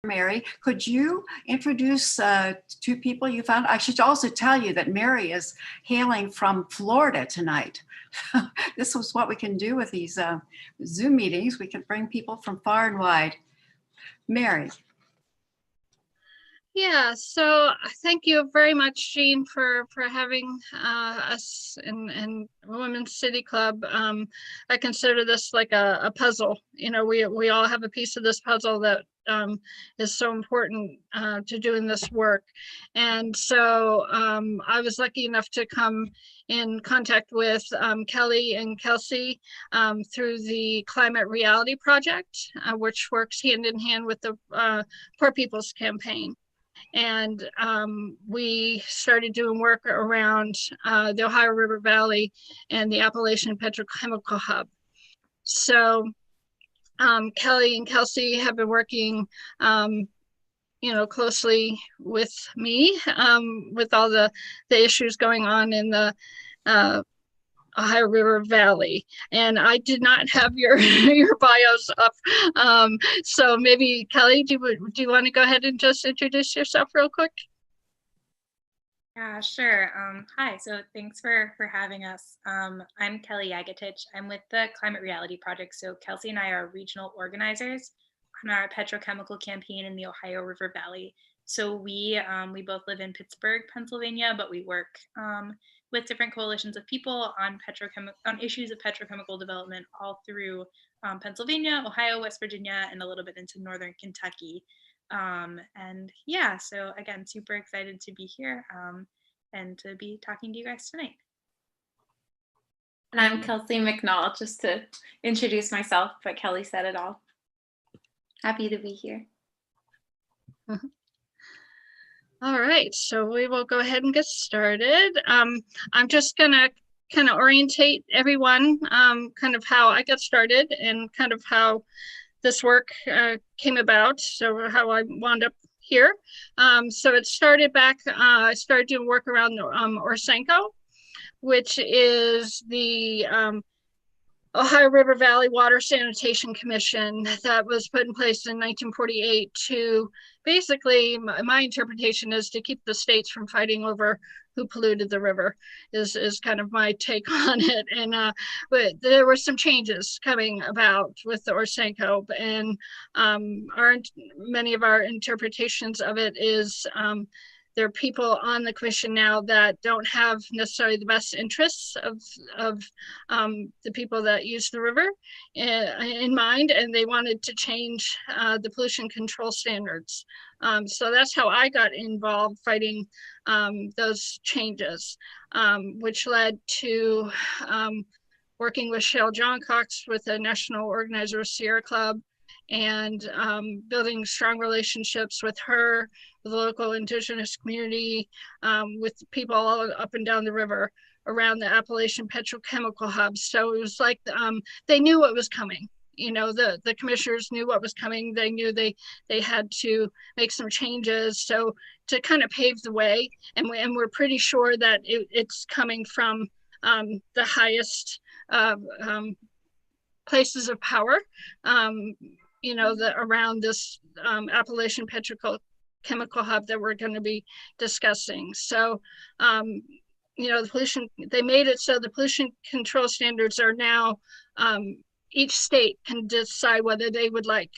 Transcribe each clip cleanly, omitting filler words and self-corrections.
Mary, could you introduce two people you found? I should also tell you that Mary is hailing from Florida tonight. This is what we can do with these Zoom meetings. We can bring people from far and wide. Mary. Yeah, so thank you very much, Jean, for having us in Women's City Club. I consider this like a puzzle. You know, we all have a piece of this puzzle that is so important to doing this work. And so I was lucky enough to come in contact with Kelly and Kelsey through the Climate Reality Project, which works hand in hand with the Poor People's Campaign. And we started doing work around the Ohio River Valley and the Appalachian Petrochemical Hub. So Kelly and Kelsey have been working closely with me with all the issues going on in the Ohio River Valley. And I did not have your your bios up. So maybe Kelly, do you want to go ahead and just introduce yourself real quick? Yeah, sure. Hi, so thanks for having us. I'm Kelly Yagatich. I'm with the Climate Reality Project. So Kelsey and I are regional organizers on our petrochemical campaign in the Ohio River Valley. So we both live in Pittsburgh, Pennsylvania, but we work with different coalitions of people on issues of petrochemical development all through Pennsylvania, Ohio, West Virginia, and a little bit into northern Kentucky. And yeah, so again, super excited to be here and to be talking to you guys tonight. And I'm Kelsey McNall, just to introduce myself, but Kelly said it all. Happy to be here. All right, so we will go ahead and get started. I'm just gonna kind of orientate everyone, kind of how I got started and kind of how this work came about, so how I wound up here. So it started back, I started doing work around Orsenco, which is the Ohio River Valley Water Sanitation Commission that was put in place in 1948 to basically, my interpretation is to keep the states from fighting over who polluted the river is kind of my take on it. And but there were some changes coming about with the Orsenco, and many of our interpretations of it is there are people on the commission now that don't have necessarily the best interests of the people that use the river in mind, and they wanted to change the pollution control standards. So that's how I got involved fighting those changes, which led to working with Shell John Cox with the national organizer of Sierra Club, and building strong relationships with her, with the local indigenous community, with people all up and down the river around the Appalachian Petrochemical Hub. So it was like they knew what was coming. You know, the commissioners knew what was coming. They knew they had to make some changes, so to kind of pave the way. And we're pretty sure that it's coming from the highest places of power, you know, around this Appalachian Petrochemical Hub that we're going to be discussing. So, you know, the pollution, they made it so the pollution control standards are now, each state can decide whether they would like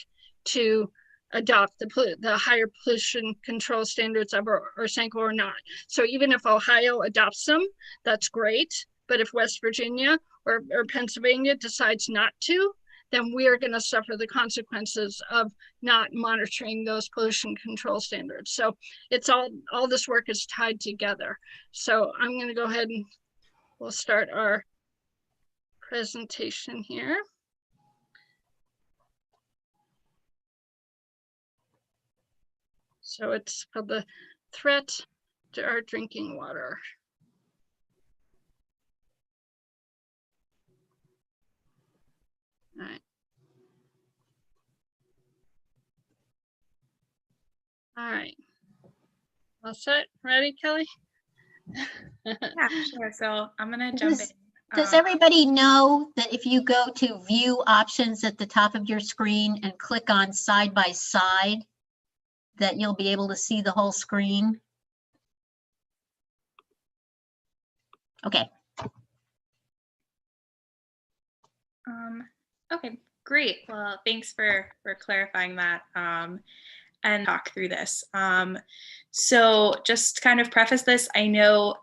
to adopt the higher pollution control standards of Orsenco or not. So even if Ohio adopts them, that's great. But if West Virginia or Pennsylvania decides not to, then we are going to suffer the consequences of not monitoring those pollution control standards. So it's all this work is tied together. So I'm going to go ahead and we'll start our presentation here. So it's called the threat to our drinking water. All right. All right. All set? Ready, Kelly? Yeah, sure. So I'm going to jump in. Does everybody know that if you go to view options at the top of your screen and click on side by side, that you'll be able to see the whole screen? Okay. Okay, great. Well, thanks for clarifying that and talk through this. So just kind of preface this, I know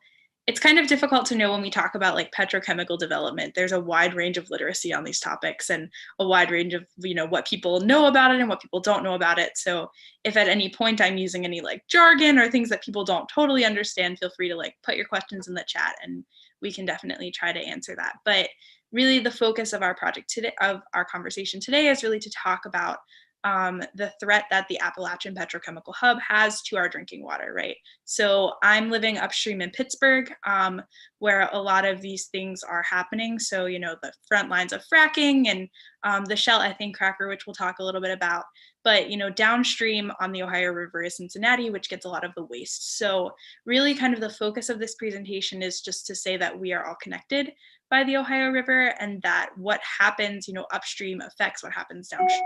it's kind of difficult to know when we talk about like petrochemical development. There's a wide range of literacy on these topics and a wide range of, you know, what people know about it and what people don't know about it. So if at any point I'm using any like jargon or things that people don't totally understand, feel free to like put your questions in the chat and we can definitely try to answer that. But really the focus of our project today, of our conversation today, is really to talk about the threat that the Appalachian Petrochemical Hub has to our drinking water, right? So I'm living upstream in Pittsburgh, where a lot of these things are happening. So, you know, the front lines of fracking and the Shell ethane cracker, which we'll talk a little bit about. But, you know, downstream on the Ohio River is Cincinnati, which gets a lot of the waste. So really kind of the focus of this presentation is just to say that we are all connected by the Ohio River and that what happens, you know, upstream affects what happens downstream.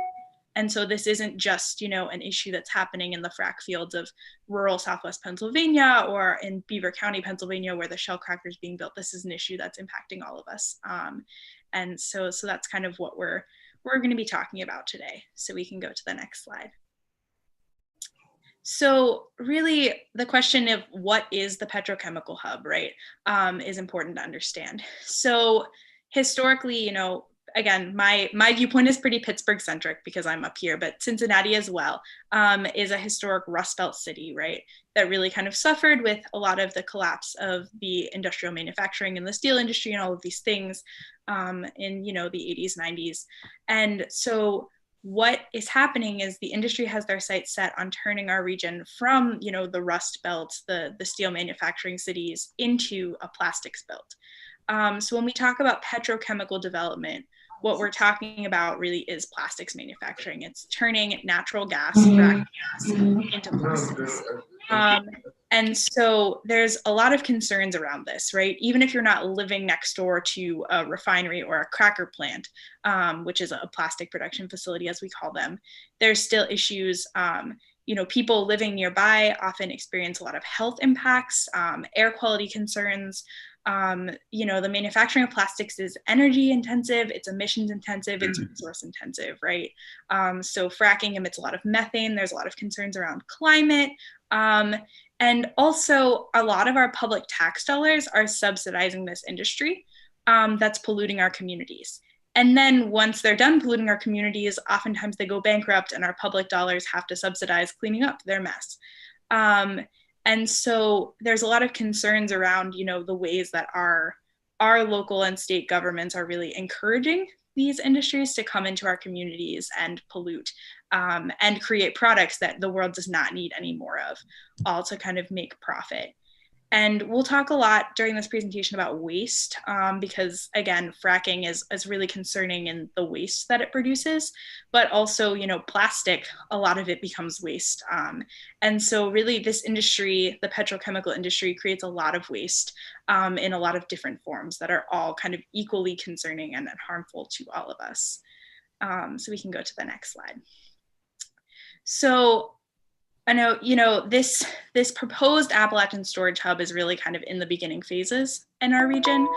And so this isn't just, you know, an issue that's happening in the frack fields of rural Southwest Pennsylvania or in Beaver County, Pennsylvania, where the Shell cracker is being built. This is an issue that's impacting all of us. And so that's kind of what we're going to be talking about today. So we can go to the next slide. So really the question of what is the petrochemical hub, right, is important to understand. So historically, you know, again, my viewpoint is pretty Pittsburgh centric because I'm up here, but Cincinnati as well is a historic Rust Belt city, right? That really kind of suffered with a lot of the collapse of the industrial manufacturing and the steel industry and all of these things in, you know, the 80s, 90s. And so what is happening is the industry has their sights set on turning our region from, you know, the Rust Belt, the steel manufacturing cities into a plastics belt. So when we talk about petrochemical development, what we're talking about really is plastics manufacturing. It's turning natural gas, fracked gas, into plastics. And so there's a lot of concerns around this, right? Even if you're not living next door to a refinery or a cracker plant, which is a plastic production facility, as we call them, there's still issues. You know, people living nearby often experience a lot of health impacts, air quality concerns. You know, the manufacturing of plastics is energy intensive, it's emissions intensive, it's resource intensive, right? So fracking emits a lot of methane. There's a lot of concerns around climate. And also a lot of our public tax dollars are subsidizing this industry that's polluting our communities. And then once they're done polluting our communities, oftentimes they go bankrupt and our public dollars have to subsidize cleaning up their mess. And so there's a lot of concerns around, you know, the ways that our local and state governments are really encouraging these industries to come into our communities and pollute and create products that the world does not need any more of, all to kind of make profit. And we'll talk a lot during this presentation about waste because, again, fracking is really concerning in the waste that it produces, but also, you know, plastic, a lot of it becomes waste. And so really this industry, the petrochemical industry, creates a lot of waste in a lot of different forms that are all kind of equally concerning and harmful to all of us. So we can go to the next slide. So I know, you know, this proposed Appalachian Storage Hub is really kind of in the beginning phases in our region.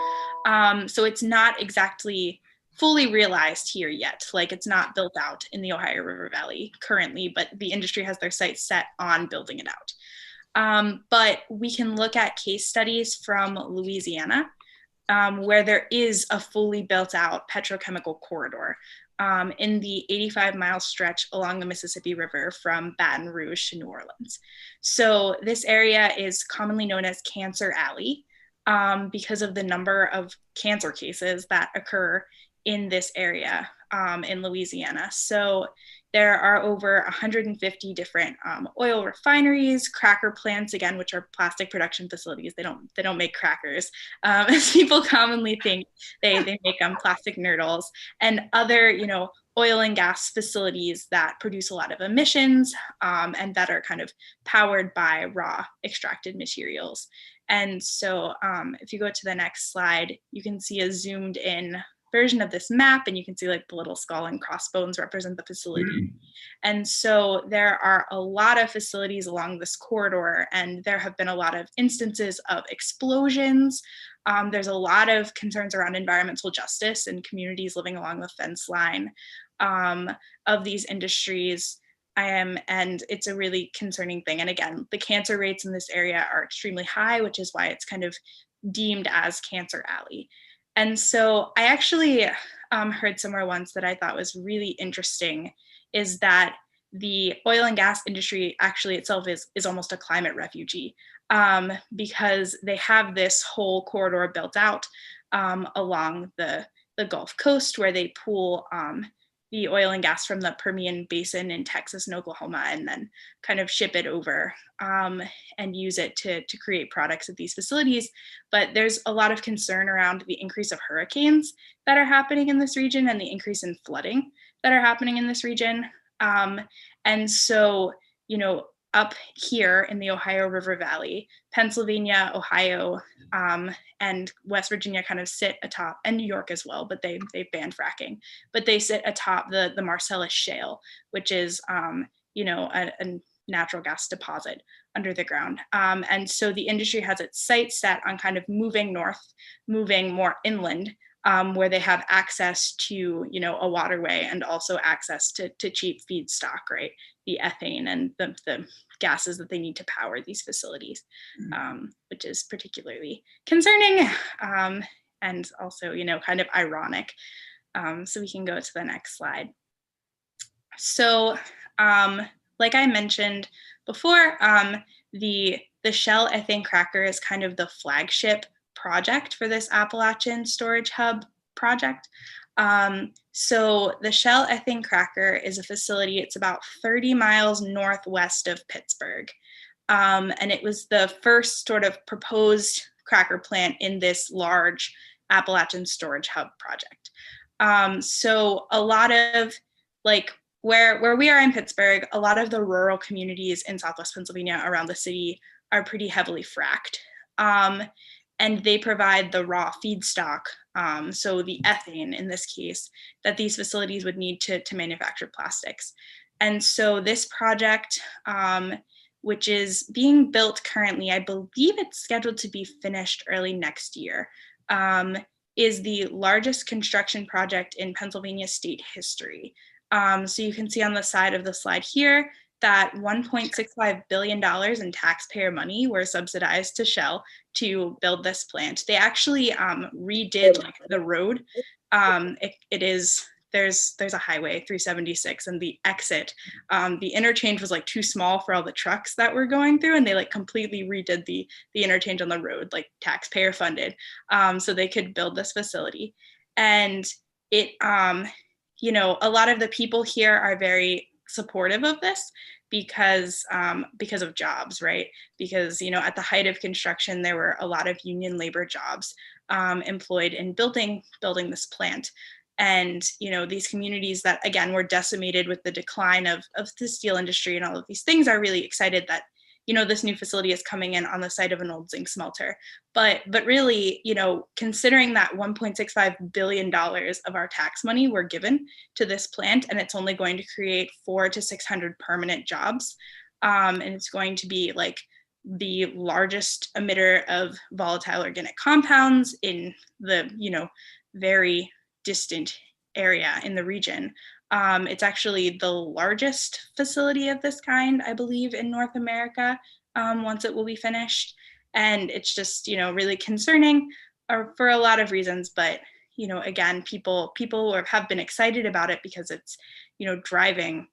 So it's not exactly fully realized here yet. Like it's not built out in the Ohio River Valley currently, but the industry has their sights set on building it out. But we can look at case studies from Louisiana where there is a fully built out petrochemical corridor. In the 85-mile stretch along the Mississippi River from Baton Rouge to New Orleans. So this area is commonly known as Cancer Alley because of the number of cancer cases that occur in this area in Louisiana. So there are over 150 different oil refineries, cracker plants, again, which are plastic production facilities. They don't make crackers, as people commonly think. They make plastic nurdles and other, you know, oil and gas facilities that produce a lot of emissions and that are kind of powered by raw extracted materials. And so if you go to the next slide, you can see a zoomed in version of this map, and you can see like the little skull and crossbones represent the facility. And so there are a lot of facilities along this corridor, and there have been a lot of instances of explosions. There's a lot of concerns around environmental justice and communities living along the fence line of these industries. And it's a really concerning thing. And again, the cancer rates in this area are extremely high, which is why it's kind of deemed as Cancer Alley. And so I actually heard somewhere once that I thought was really interesting is that the oil and gas industry actually itself is almost a climate refugee because they have this whole corridor built out along the Gulf Coast where they pool the oil and gas from the Permian Basin in Texas and Oklahoma, and then kind of ship it over and use it to create products at these facilities. But there's a lot of concern around the increase of hurricanes that are happening in this region and the increase in flooding that are happening in this region. And so, you know, up here in the Ohio River Valley, Pennsylvania, Ohio, and West Virginia kind of sit atop, and New York as well, but they've banned fracking, but they sit atop the Marcellus Shale, which is, you know, a natural gas deposit under the ground. And so the industry has its sights set on kind of moving north, moving more inland, where they have access to, you know, a waterway and also access to cheap feedstock, right? The ethane and the gases that they need to power these facilities, which is particularly concerning and also, you know, kind of ironic. So we can go to the next slide. So like I mentioned before, the Shell ethane cracker is kind of the flagship project for this Appalachian Storage Hub project. So the Shell ethane cracker is a facility, it's about 30 miles northwest of Pittsburgh. And it was the first sort of proposed cracker plant in this large Appalachian Storage Hub project. So a lot of like where we are in Pittsburgh, a lot of the rural communities in Southwest Pennsylvania around the city are pretty heavily fracked. And they provide the raw feedstock, so the ethane in this case, that these facilities would need to manufacture plastics. And so this project, which is being built currently, I believe it's scheduled to be finished early next year, is the largest construction project in Pennsylvania state history. So you can see on the side of the slide here that $1.65 billion in taxpayer money were subsidized to Shell to build this plant. They actually redid like the road. There's a highway 376 and the exit, the interchange was like too small for all the trucks that were going through, and they like completely redid the interchange on the road, like taxpayer funded, so they could build this facility. And it, you know, a lot of the people here are very supportive of this because of jobs, right? Because, you know, at the height of construction, there were a lot of union labor jobs employed in building this plant. And, you know, these communities that, again, were decimated with the decline of the steel industry and all of these things are really excited that, you know, this new facility is coming in on the site of an old zinc smelter. But really, you know, considering that $1.65 billion of our tax money were given to this plant, and it's only going to create 400 to 600 permanent jobs, and it's going to be like the largest emitter of volatile organic compounds in the, you know, very distant area in the region. It's actually the largest facility of this kind, I believe, in North America, once it will be finished. And it's just, you know, really concerning for a lot of reasons. But, you know, again, people have been excited about it because it's, you know, driving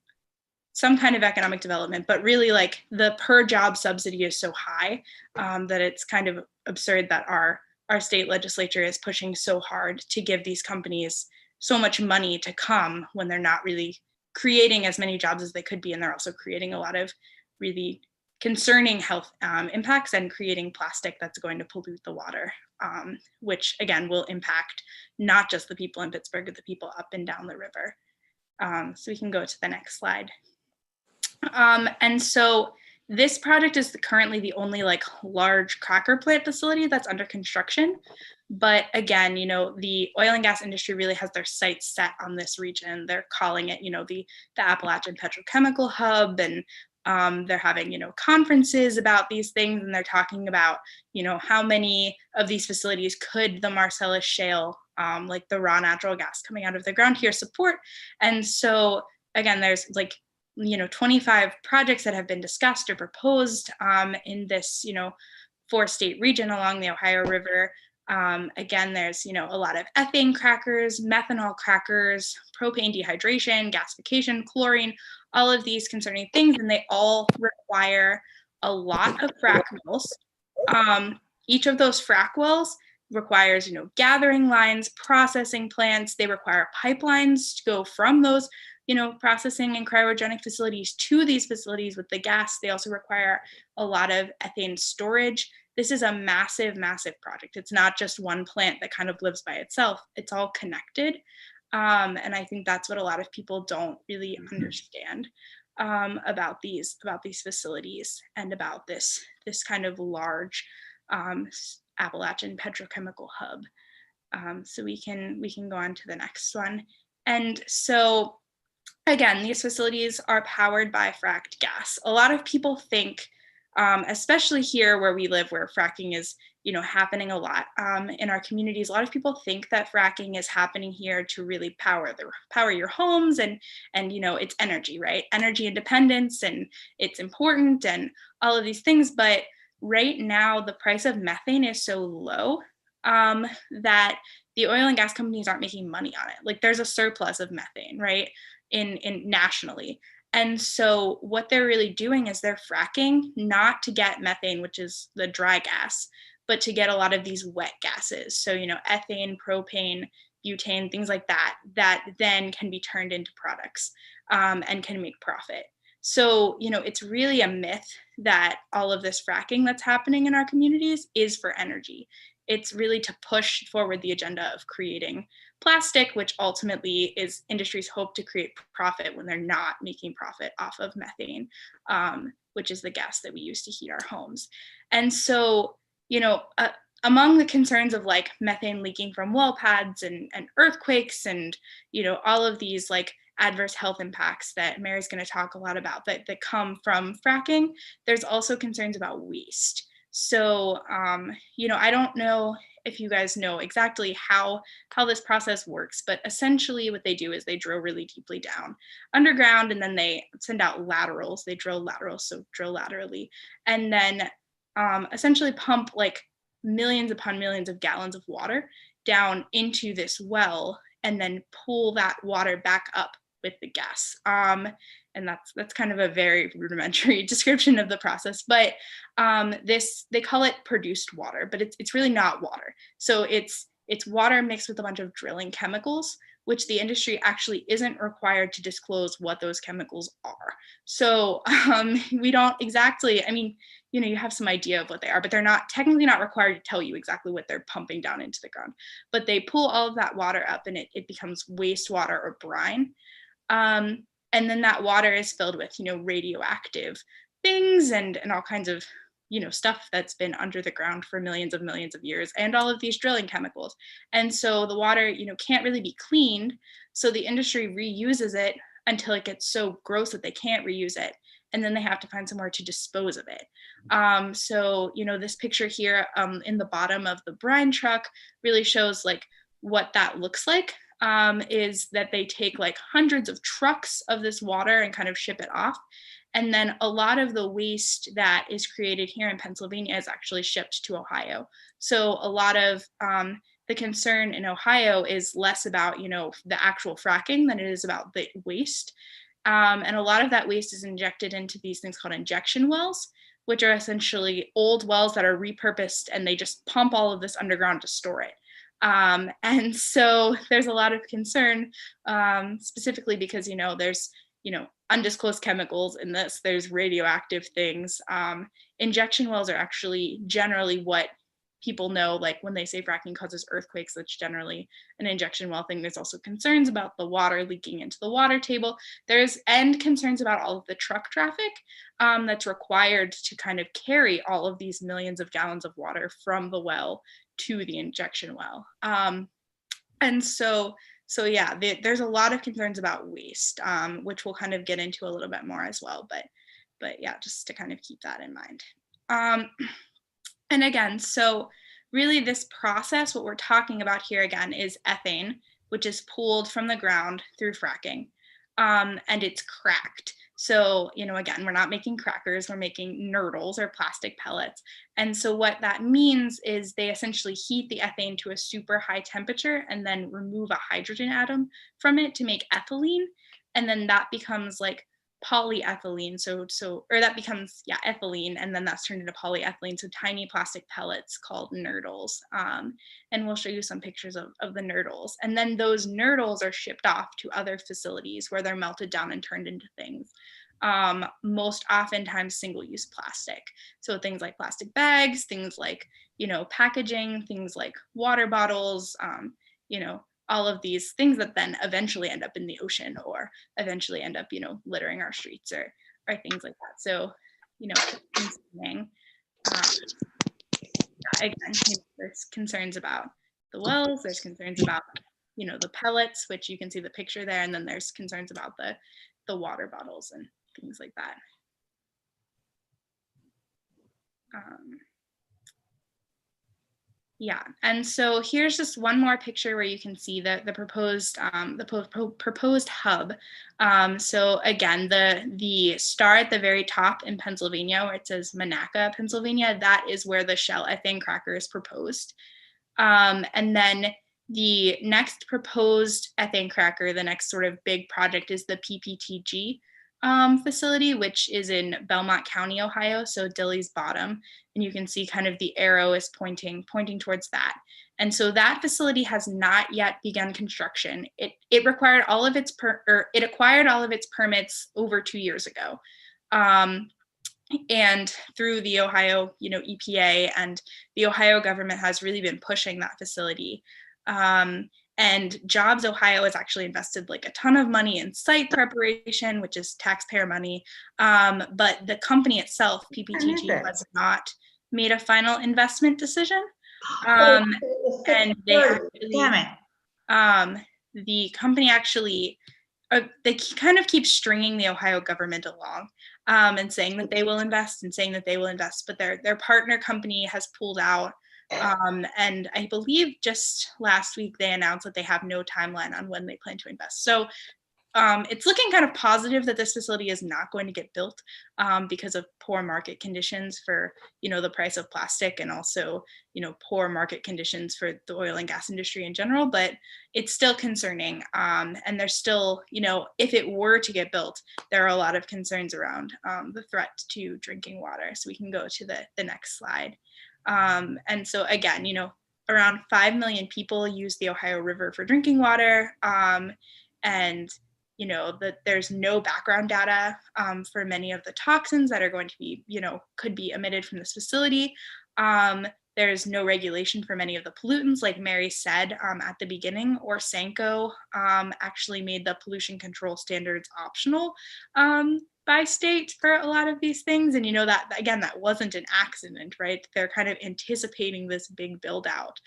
some kind of economic development. But really, like, the per job subsidy is so high that it's kind of absurd that our state legislature is pushing so hard to give these companies so much money to come when they're not really creating as many jobs as they could be. And they're also creating a lot of really concerning health impacts and creating plastic that's going to pollute the water, which again will impact not just the people in Pittsburgh, but the people up and down the river. So we can go to the next slide. And so, This project is currently the only like large cracker plant facility that's under construction. But again, you know, the oil and gas industry really has their sights set on this region. They're calling it, you know, the Appalachian Petrochemical Hub, and they're having, you know, conferences about these things, and they're talking about, you know, how many of these facilities could the Marcellus Shale, like the raw natural gas coming out of the ground here, support. And so again, there's like, you know, 25 projects that have been discussed or proposed in this, you know, 4-state region along the Ohio River. Again, there's, you know, a lot of ethane crackers, methanol crackers, propane dehydration, gasification, chlorine, all of these concerning things, and they all require a lot of frac wells. Each of those frac wells requires, you know, gathering lines, processing plants. They require pipelines to go from those, you know, processing and cryogenic facilities to these facilities with the gas. They also require a lot of ethane storage. This is a massive, massive project. It's not just one plant that kind of lives by itself. It's all connected. And I think that's what a lot of people don't really understand about these facilities and about this kind of large Appalachian petrochemical hub. So we can go on to the next one. And so again, these facilities are powered by fracked gas. A lot of people think, especially here where we live, where fracking is, you know, happening a lot in our communities, a lot of people think that fracking is happening here to really power your homes, and you know, it's energy, right? Energy independence, and it's important, and all of these things. But right now, the price of methane is so low that the oil and gas companies aren't making money on it. Like, there's a surplus of methane, right, in nationally. And so what they're really doing is they're fracking not to get methane, which is the dry gas, but to get a lot of these wet gases. So, you know, ethane, propane, butane, things like that, that then can be turned into products and can make profit. So, you know, it's really a myth that all of this fracking that's happening in our communities is for energy. It's really to push forward the agenda of creating plastic, which ultimately is industry's hope to create profit when they're not making profit off of methane, which is the gas that we use to heat our homes. And so, you know, among the concerns of like methane leaking from well pads and earthquakes and, you know, all of these like adverse health impacts that Mary's going to talk a lot about that come from fracking, there's also concerns about waste. So, you know, I don't know if you guys know exactly how this process works, but essentially what they do is they drill really deeply down underground, and then they send out laterals. They drill laterals, so drill laterally, and then essentially pump like millions upon millions of gallons of water down into this well, and then pull that water back up with the gas. And that's kind of a very rudimentary description of the process, but they call it produced water, but it's really not water. So it's water mixed with a bunch of drilling chemicals, which the industry actually isn't required to disclose what those chemicals are. So we don't exactly, I mean, you know, you have some idea of what they are, but they're not technically not required to tell you exactly what they're pumping down into the ground. But they pull all of that water up, and it becomes wastewater or brine. And then that water is filled with, you know, radioactive things and all kinds of, you know, stuff that's been under the ground for millions of years, and all of these drilling chemicals. And so the water, you know, can't really be cleaned. So the industry reuses it until it gets so gross that they can't reuse it. And then they have to find somewhere to dispose of it. So, you know, this picture here in the bottom of the brine truck really shows like what that looks like. Is that they take like hundreds of trucks of this water and kind of ship it off. And then a lot of the waste that is created here in Pennsylvania is actually shipped to Ohio. So a lot of the concern in Ohio is less about, you know, the actual fracking than it is about the waste. And a lot of that waste is injected into these things called injection wells, which are essentially old wells that are repurposed, and they just pump all of this underground to store it. And so there's a lot of concern, specifically because, you know, there's, you know, undisclosed chemicals in this, there's radioactive things. Injection wells are actually generally what people know, like when they say fracking causes earthquakes, that's generally an injection well thing. There's also concerns about the water leaking into the water table. And concerns about all of the truck traffic that's required to kind of carry all of these millions of gallons of water from the well to the injection well. And so yeah, there's a lot of concerns about waste, which we'll kind of get into a little bit more as well. But yeah, just to kind of keep that in mind. And again, so really this process, what we're talking about here again is ethane, which is pulled from the ground through fracking, and it's cracked. So, again, we're not making crackers, we're making nurdles or plastic pellets. And so what that means is they essentially heat the ethane to a super high temperature and then remove a hydrogen atom from it to make ethylene. And then that becomes like polyethylene. Or that becomes, ethylene, and then that's turned into polyethylene. So tiny plastic pellets called nurdles. And we'll show you some pictures of the nurdles. And then those nurdles are shipped off to other facilities where they're melted down and turned into things. Most oftentimes single-use plastic. So things like plastic bags, things like, packaging, things like water bottles, all of these things that then eventually end up in the ocean or eventually end up, littering our streets or things like that. So, again, there's concerns about the wells, there's concerns about, the pellets, which you can see the picture there, and then there's concerns about the water bottles and things like that. Yeah, and so here's just one more picture where you can see the proposed proposed hub. So again, the star at the very top in Pennsylvania, where it says Monaca, Pennsylvania, that is where the Shell ethane cracker is proposed. And then the next proposed ethane cracker, the next sort of big project, is the PPTG facility, which is in Belmont County, Ohio, so Dilly's Bottom. And you can see kind of the arrow is pointing towards that. And so that facility has not yet begun construction. It required all of its it acquired all of its permits over 2 years ago. And through the Ohio, EPA, and the Ohio government has really been pushing that facility. And Jobs Ohio has actually invested like a ton of money in site preparation, which is taxpayer money. But the company itself, PPTG, has not made a final investment decision. And they actually, the company actually, they kind of keep stringing the Ohio government along and saying that they will invest and saying that they will invest, but their partner company has pulled out. And I believe just last week they announced that they have no timeline on when they plan to invest. So it's looking kind of positive that this facility is not going to get built because of poor market conditions for, the price of plastic, and also, poor market conditions for the oil and gas industry in general, but it's still concerning. And there's still, if it were to get built, there are a lot of concerns around the threat to drinking water. So we can go to the next slide. And so again, around 5 million people use the Ohio River for drinking water. And that there's no background data for many of the toxins that are going to be, could be emitted from this facility. There's no regulation for many of the pollutants, like Mary said at the beginning, or Sanco actually made the pollution control standards optional by state for a lot of these things. And that, again, that wasn't an accident, right? They're kind of anticipating this big build out.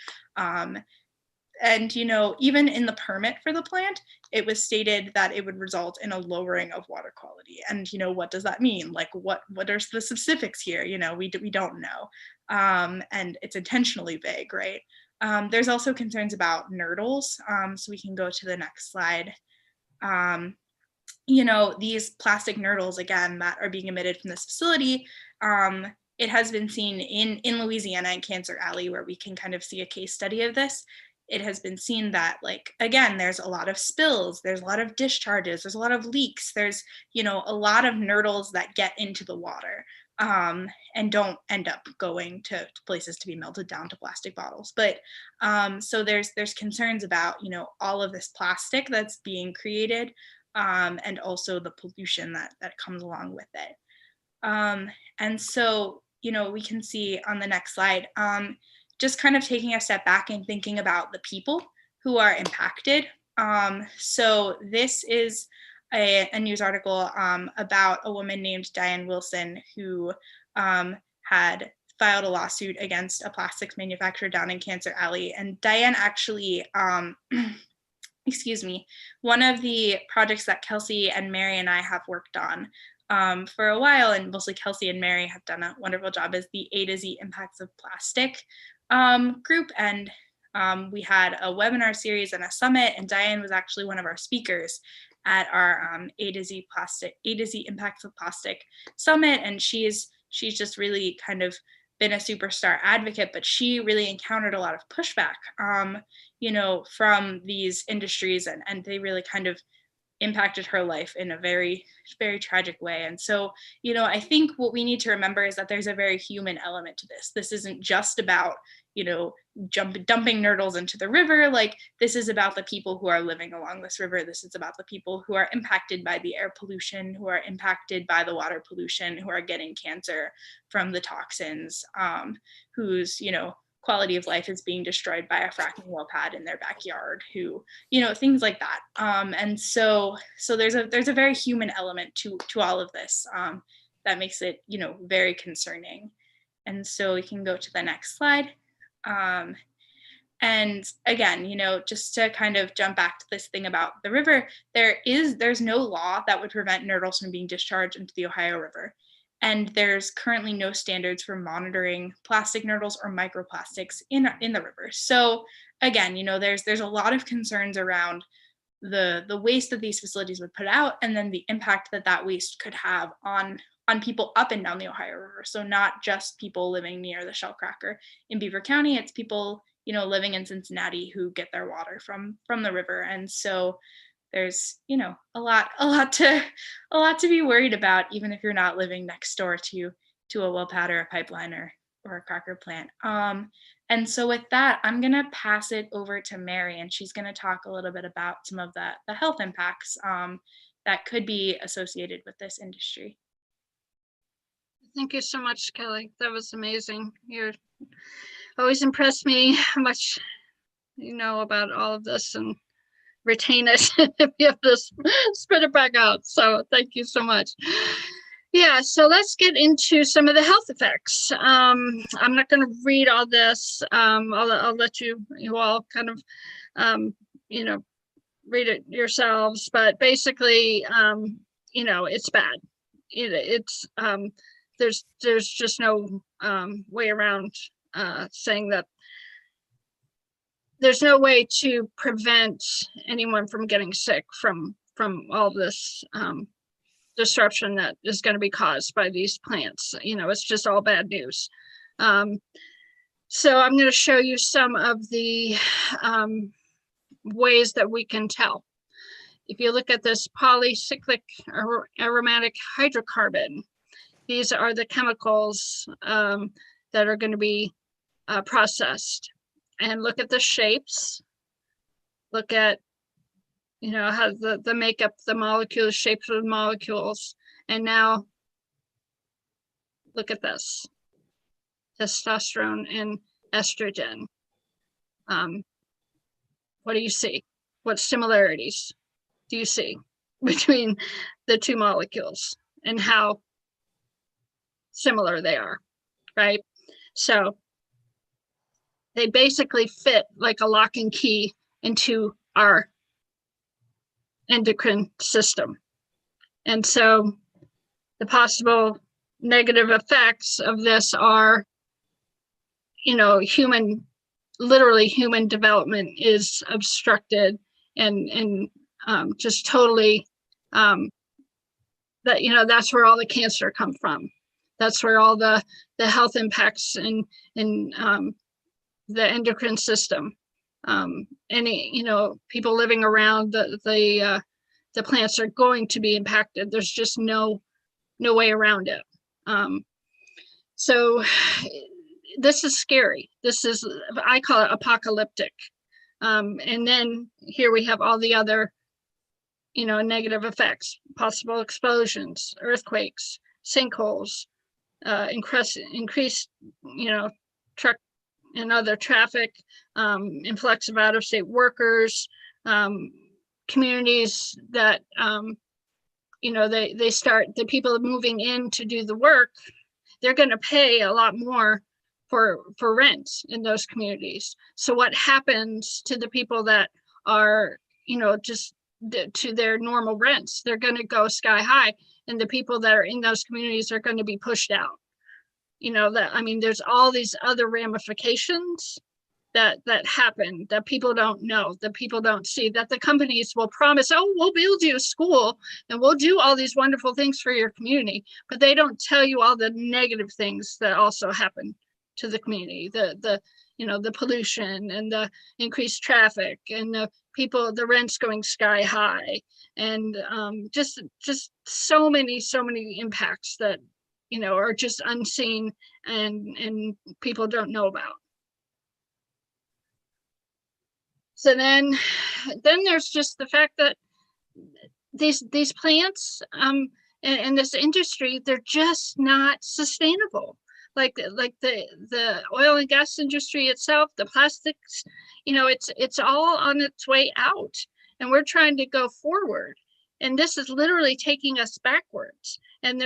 And, even in the permit for the plant, it was stated that it would result in a lowering of water quality. And, what does that mean? Like, what are the specifics here? We don't know. And it's intentionally vague, right? There's also concerns about nurdles. So we can go to the next slide. These plastic nurdles, again, that are being emitted from this facility, it has been seen in Louisiana and Cancer Alley, where we can kind of see a case study of this. It has been seen that, like, again, there's a lot of spills, there's a lot of discharges, there's a lot of leaks, there's, a lot of nurdles that get into the water and don't end up going to places to be melted down to plastic bottles. But so there's concerns about, all of this plastic that's being created and also the pollution that comes along with it. And so, we can see on the next slide, just kind of taking a step back and thinking about the people who are impacted. So this is a news article about a woman named Diane Wilson who had filed a lawsuit against a plastics manufacturer down in Cancer Alley. And Diane actually, excuse me, one of the projects that Kelsey and Mary and I have worked on for a while, and mostly Kelsey and Mary have done a wonderful job, is the A to Z Impacts of Plastic group. And we had a webinar series and a summit, and Diane was actually one of our speakers at our A to Z Impacts of Plastic summit. And she's just really kind of been a superstar advocate, but she really encountered a lot of pushback, you know, from these industries, and they really kind of impacted her life in a very, very tragic way. And so, you know, I think what we need to remember is that there's a very human element to this. This isn't just about, you know, dumping nurdles into the river. Like, this is about the people who are living along this river. This is about the people who are impacted by the air pollution, who are impacted by the water pollution, who are getting cancer from the toxins, whose, you know, quality of life is being destroyed by a fracking well pad in their backyard, who, you know, things like that. And so there's a very human element to all of this that makes it, you know, very concerning. And so we can go to the next slide. And again, you know, just to kind of jump back to this thing about the river, there's no law that would prevent nurdles from being discharged into the Ohio River. And there's currently no standards for monitoring plastic nurdles or microplastics in the river. So again, you know, there's a lot of concerns around the waste that these facilities would put out, and then the impact that waste could have on people up and down the Ohio River. So not just people living near the Shell cracker in Beaver County, it's people, you know, living in Cincinnati who get their water from the river. And so there's, you know, a lot to be worried about, even if you're not living next door to a well pad or a pipeline or a cracker plant. And so with that, I'm gonna pass it over to Mary, and she's gonna talk a little bit about some of the health impacts that could be associated with this industry. Thank you so much, Kelly. That was amazing. You're always impressed me how much you know about all of this, and retain it if you have to spit it back out. So thank you so much. Yeah, so let's get into some of the health effects. I'm not going to read all this. I'll let you all kind of, you know, read it yourselves. But basically, you know, it's bad. It's there's just no way around saying that. There's no way to prevent anyone from getting sick from all this disruption that is going to be caused by these plants. You know, it's just all bad news. So I'm going to show you some of the ways that we can tell. If you look at this polycyclic aromatic hydrocarbon, these are the chemicals that are going to be processed. And look at the shapes. Look at, you know, how the makeup, the molecules, shapes of the molecules. And now look at this, testosterone and estrogen. What do you see? What similarities do you see between the two molecules and how similar they are, right? So they basically fit like a lock and key into our endocrine system. And so the possible negative effects of this are, you know, literally human development is obstructed, and just totally, that, you know, that's where all the cancer come from. That's where all the health impacts in the endocrine system. Any, you know, people living around the plants are going to be impacted. There's just no way around it. So this is scary. This is, I call it apocalyptic. And then here we have all the other, you know, negative effects, possible explosions, earthquakes, sinkholes, increased, you know, truck and other traffic, influx of out-of-state workers, communities that, you know, they start, the people moving in to do the work, they're going to pay a lot more for rent in those communities. So what happens to the people that are, you know, just to their normal rents? They're going to go sky high, and the people that are in those communities are going to be pushed out. You know, that, I mean, there's all these other ramifications that happen that people don't know, that people don't see, that the companies will promise, oh, we'll build you a school and we'll do all these wonderful things for your community, but they don't tell you all the negative things that also happen to the community, the you know, the pollution and the increased traffic and the people, the rents going sky high, and just so many impacts that, you know, are just unseen and people don't know about. So then there's just the fact that these plants and this industry, they're just not sustainable. Like the oil and gas industry itself, the plastics, you know, it's all on its way out, and we're trying to go forward. And this is literally taking us backwards. And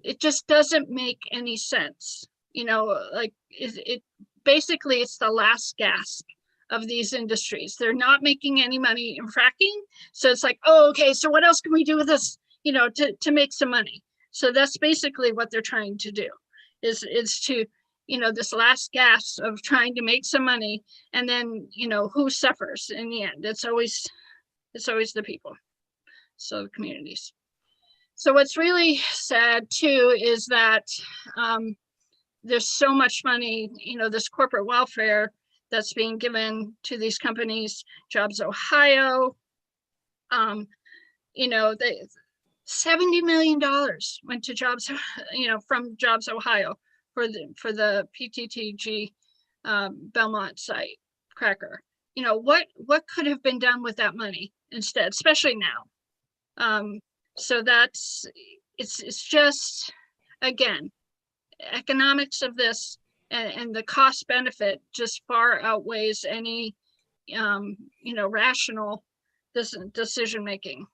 it just doesn't make any sense. You know, like it basically, it's the last gasp of these industries. They're not making any money in fracking. So it's like, oh, okay, so what else can we do with this, you know, to make some money? So that's basically what they're trying to do, is to, you know, this last gasp of trying to make some money. And then, you know, who suffers in the end? It's always the people, so the communities. So what's really sad too is that there's so much money, you know, this corporate welfare that's being given to these companies. Jobs Ohio, you know, $70 million went to Jobs, you know, from Jobs Ohio for the PTTG Belmont site cracker. You know, what could have been done with that money instead, especially now? So it's just, again, economics of this and the cost benefit just far outweighs any, you know, rational decision making,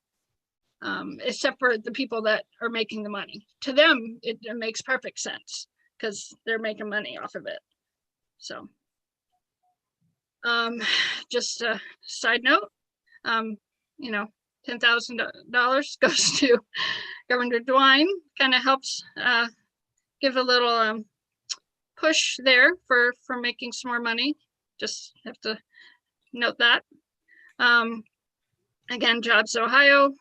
except for the people that are making the money. To them, it makes perfect sense because they're making money off of it. So, just a side note, you know, $10,000 goes to Governor DeWine, kind of helps give a little push there for making some more money. Just have to note that. Again, Jobs Ohio,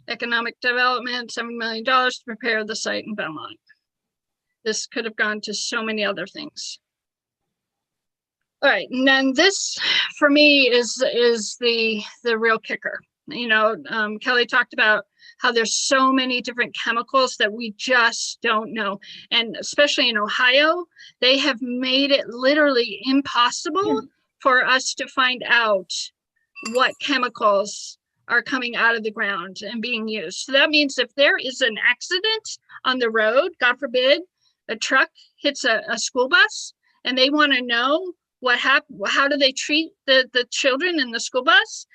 economic development, $7 million to prepare the site in Belmont. This could have gone to so many other things. All right, and then this for me is the real kicker. You know, Kelly talked about how there's so many different chemicals that we just don't know. And especially in Ohio, they have made it literally impossible for us to find out what chemicals are coming out of the ground and being used. So that means if there is an accident on the road, God forbid, a truck hits a school bus and they want to know what happened, how do they treat the children in the school bus?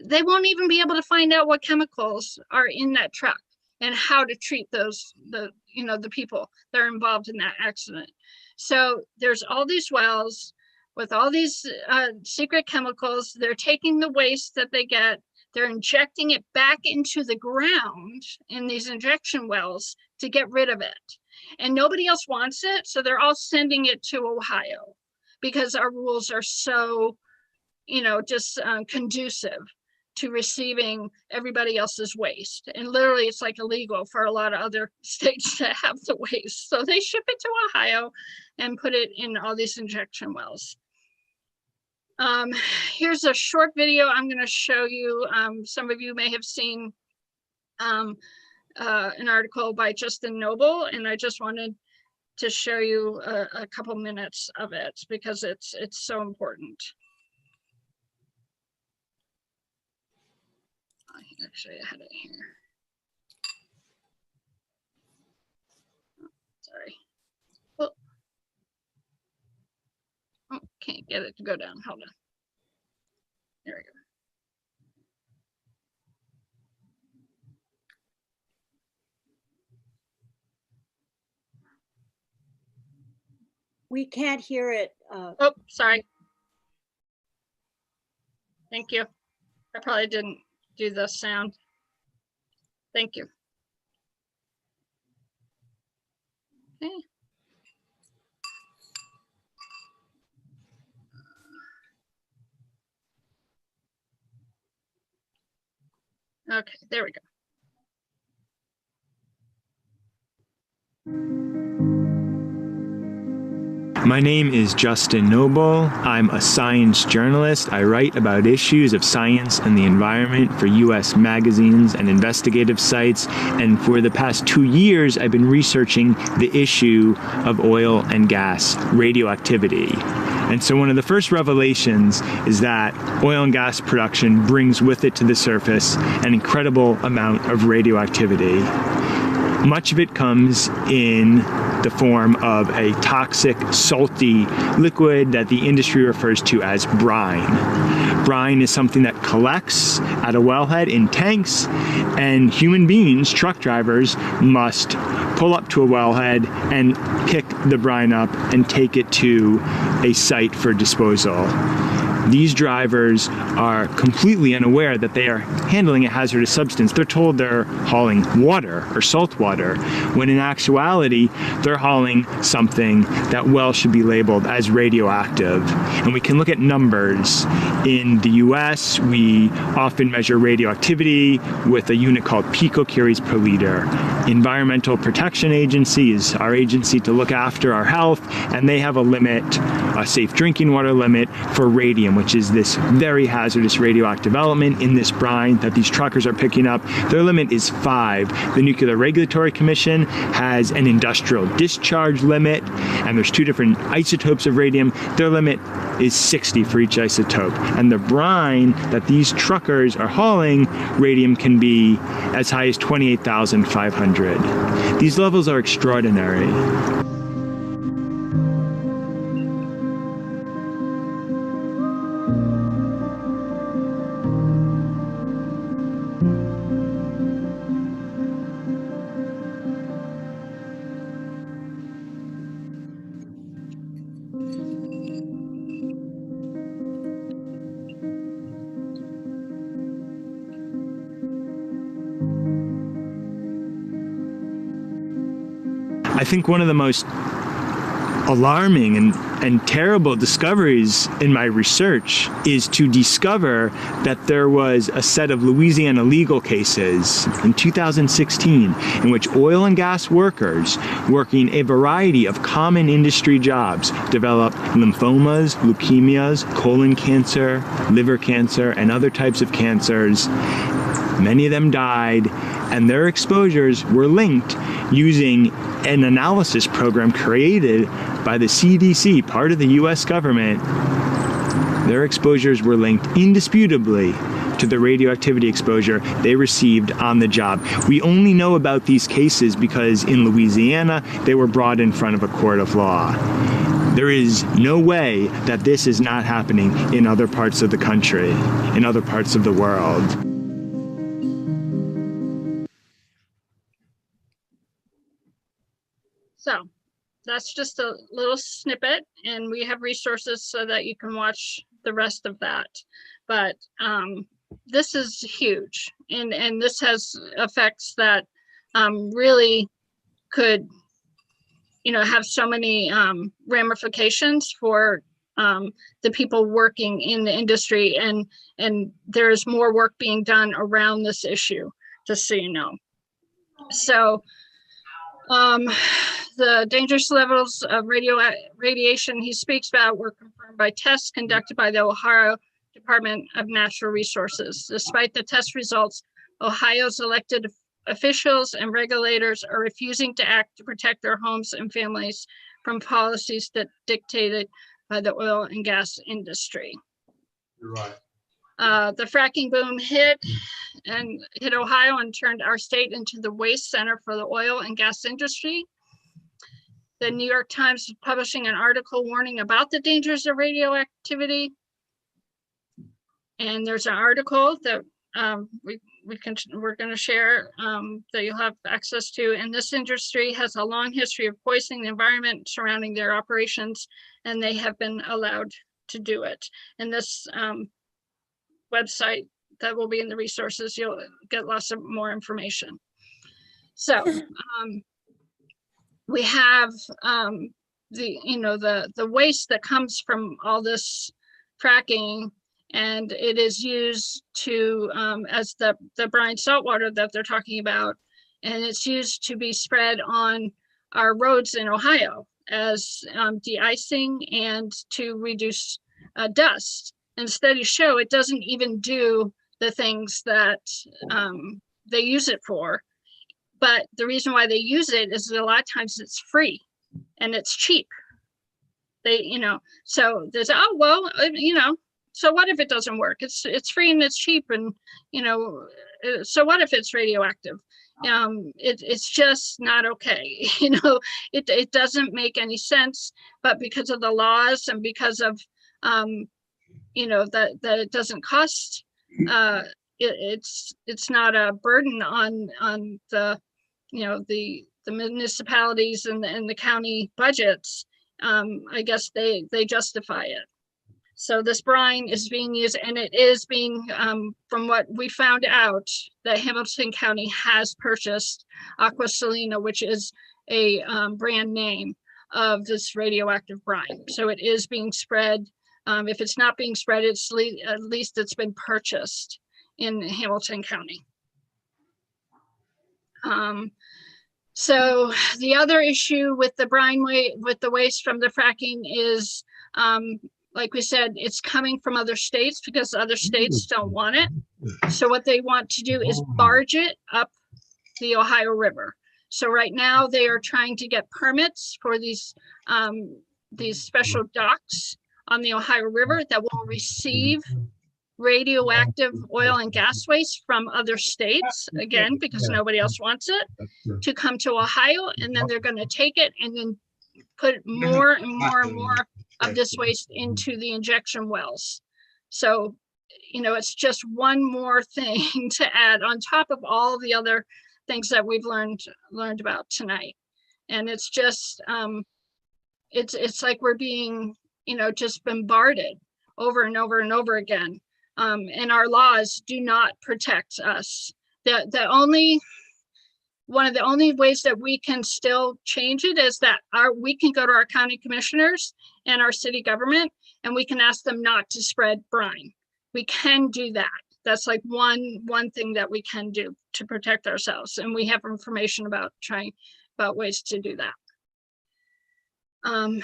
They won't even be able to find out what chemicals are in that truck and how to treat the people that are involved in that accident. So there's all these wells with all these secret chemicals. They're taking the waste that they get, they're injecting it back into the ground in these injection wells to get rid of it. And nobody else wants it, so they're all sending it to Ohio because our rules are so, you know, just conducive to receiving everybody else's waste. And literally it's like illegal for a lot of other states to have the waste. So they ship it to Ohio and put it in all these injection wells. Here's a short video I'm going to show you. Some of you may have seen an article by Justin Noble, and I just wanted to show you a couple minutes of it because it's so important. Actually, I had it here. Sorry. Well, get it to go down. Hold on. There we go. We can't hear it. Oh, sorry. Thank you. I probably didn't do the sound. Thank you. Okay. Okay, there we go. My name is Justin Noble. I'm a science journalist. I write about issues of science and the environment for US magazines and investigative sites. And for the past 2 years, I've been researching the issue of oil and gas radioactivity. And so one of the first revelations is that oil and gas production brings with it to the surface an incredible amount of radioactivity. Much of it comes in the form of a toxic, salty liquid that the industry refers to as brine. Brine is something that collects at a wellhead in tanks, and human beings, truck drivers, must pull up to a wellhead and pick the brine up and take it to a site for disposal. These drivers are completely unaware that they are handling a hazardous substance. They're told they're hauling water or salt water, when in actuality, they're hauling something that well should be labeled as radioactive. And we can look at numbers. In the US, we often measure radioactivity with a unit called picocuries per liter. Environmental Protection Agency is our agency to look after our health, and they have a limit, a safe drinking water limit for radium, which is this very hazardous radioactive element in this brine that these truckers are picking up. Their limit is 5. The Nuclear Regulatory Commission has an industrial discharge limit, and there's 2 different isotopes of radium. Their limit is 60 for each isotope. And the brine that these truckers are hauling, radium can be as high as 28,500. These levels are extraordinary. I think one of the most alarming and terrible discoveries in my research is to discover that there was a set of Louisiana legal cases in 2016 in which oil and gas workers working a variety of common industry jobs developed lymphomas, leukemias, colon cancer, liver cancer, and other types of cancers. Many of them died, and their exposures were linked using an analysis program created by the CDC, part of the US government. Their exposures were linked indisputably to the radioactivity exposure they received on the job. We only know about these cases because in Louisiana, they were brought in front of a court of law. There is no way that this is not happening in other parts of the country, in other parts of the world. So that's just a little snippet, and we have resources so that you can watch the rest of that. But this is huge, and this has effects that really could, have so many ramifications for the people working in the industry, and there's more work being done around this issue, just so you know. So the dangerous levels of radiation he speaks about were confirmed by tests conducted by the Ohio Department of Natural Resources. Despite the test results, Ohio's elected officials and regulators are refusing to act to protect their homes and families from policies that dictated by the oil and gas industry. You're right. The fracking boom hit Ohio and turned our state into the waste center for the oil and gas industry. the New York Times is publishing an article warning about the dangers of radioactivity. And there's an article that we're going to share that you'll have access to. And this industry has a long history of poisoning the environment surrounding their operations, and they have been allowed to do it. And this website that will be in the resources, you'll get lots of more information. So we have the waste that comes from all this fracking, and it is used to as the brine saltwater that they're talking about, and it's used to be spread on our roads in Ohio as de-icing and to reduce dust. And studies show it doesn't even do the things that they use it for. But the reason why they use it is that a lot of times it's free and it's cheap. So there's, oh, well, so what if it doesn't work? It's free and it's cheap, and so what if it's radioactive? It's just not okay. It doesn't make any sense, but because of the laws and because of that it doesn't cost, it's not a burden on the municipalities and the county budgets. I guess they justify it. So this brine is being used, and it is being, from what we found out, that Hamilton County has purchased Aqua Salina, which is a brand name of this radioactive brine. So it is being spread. If it's not being spread, at least it's been purchased in Hamilton County. So the other issue with the brine with the waste from the fracking is, like we said, it's coming from other states because other states don't want it. So what they want to do is barge it up the Ohio River. So right now they are trying to get permits for these special docks on the Ohio River that will receive radioactive oil and gas waste from other states, again, because nobody else wants it, to come to Ohio, and then they're going to take it and then put more and more and more of this waste into the injection wells. So, it's just one more thing to add on top of all the other things that we've learned about tonight. And it's just, it's like we're being, just bombarded over and over and over again. And our laws do not protect us. One of the only ways that we can still change it is that we can go to our county commissioners and our city government, and we can ask them not to spread brine. We can do that. That's like one thing that we can do to protect ourselves. And we have information about ways to do that. And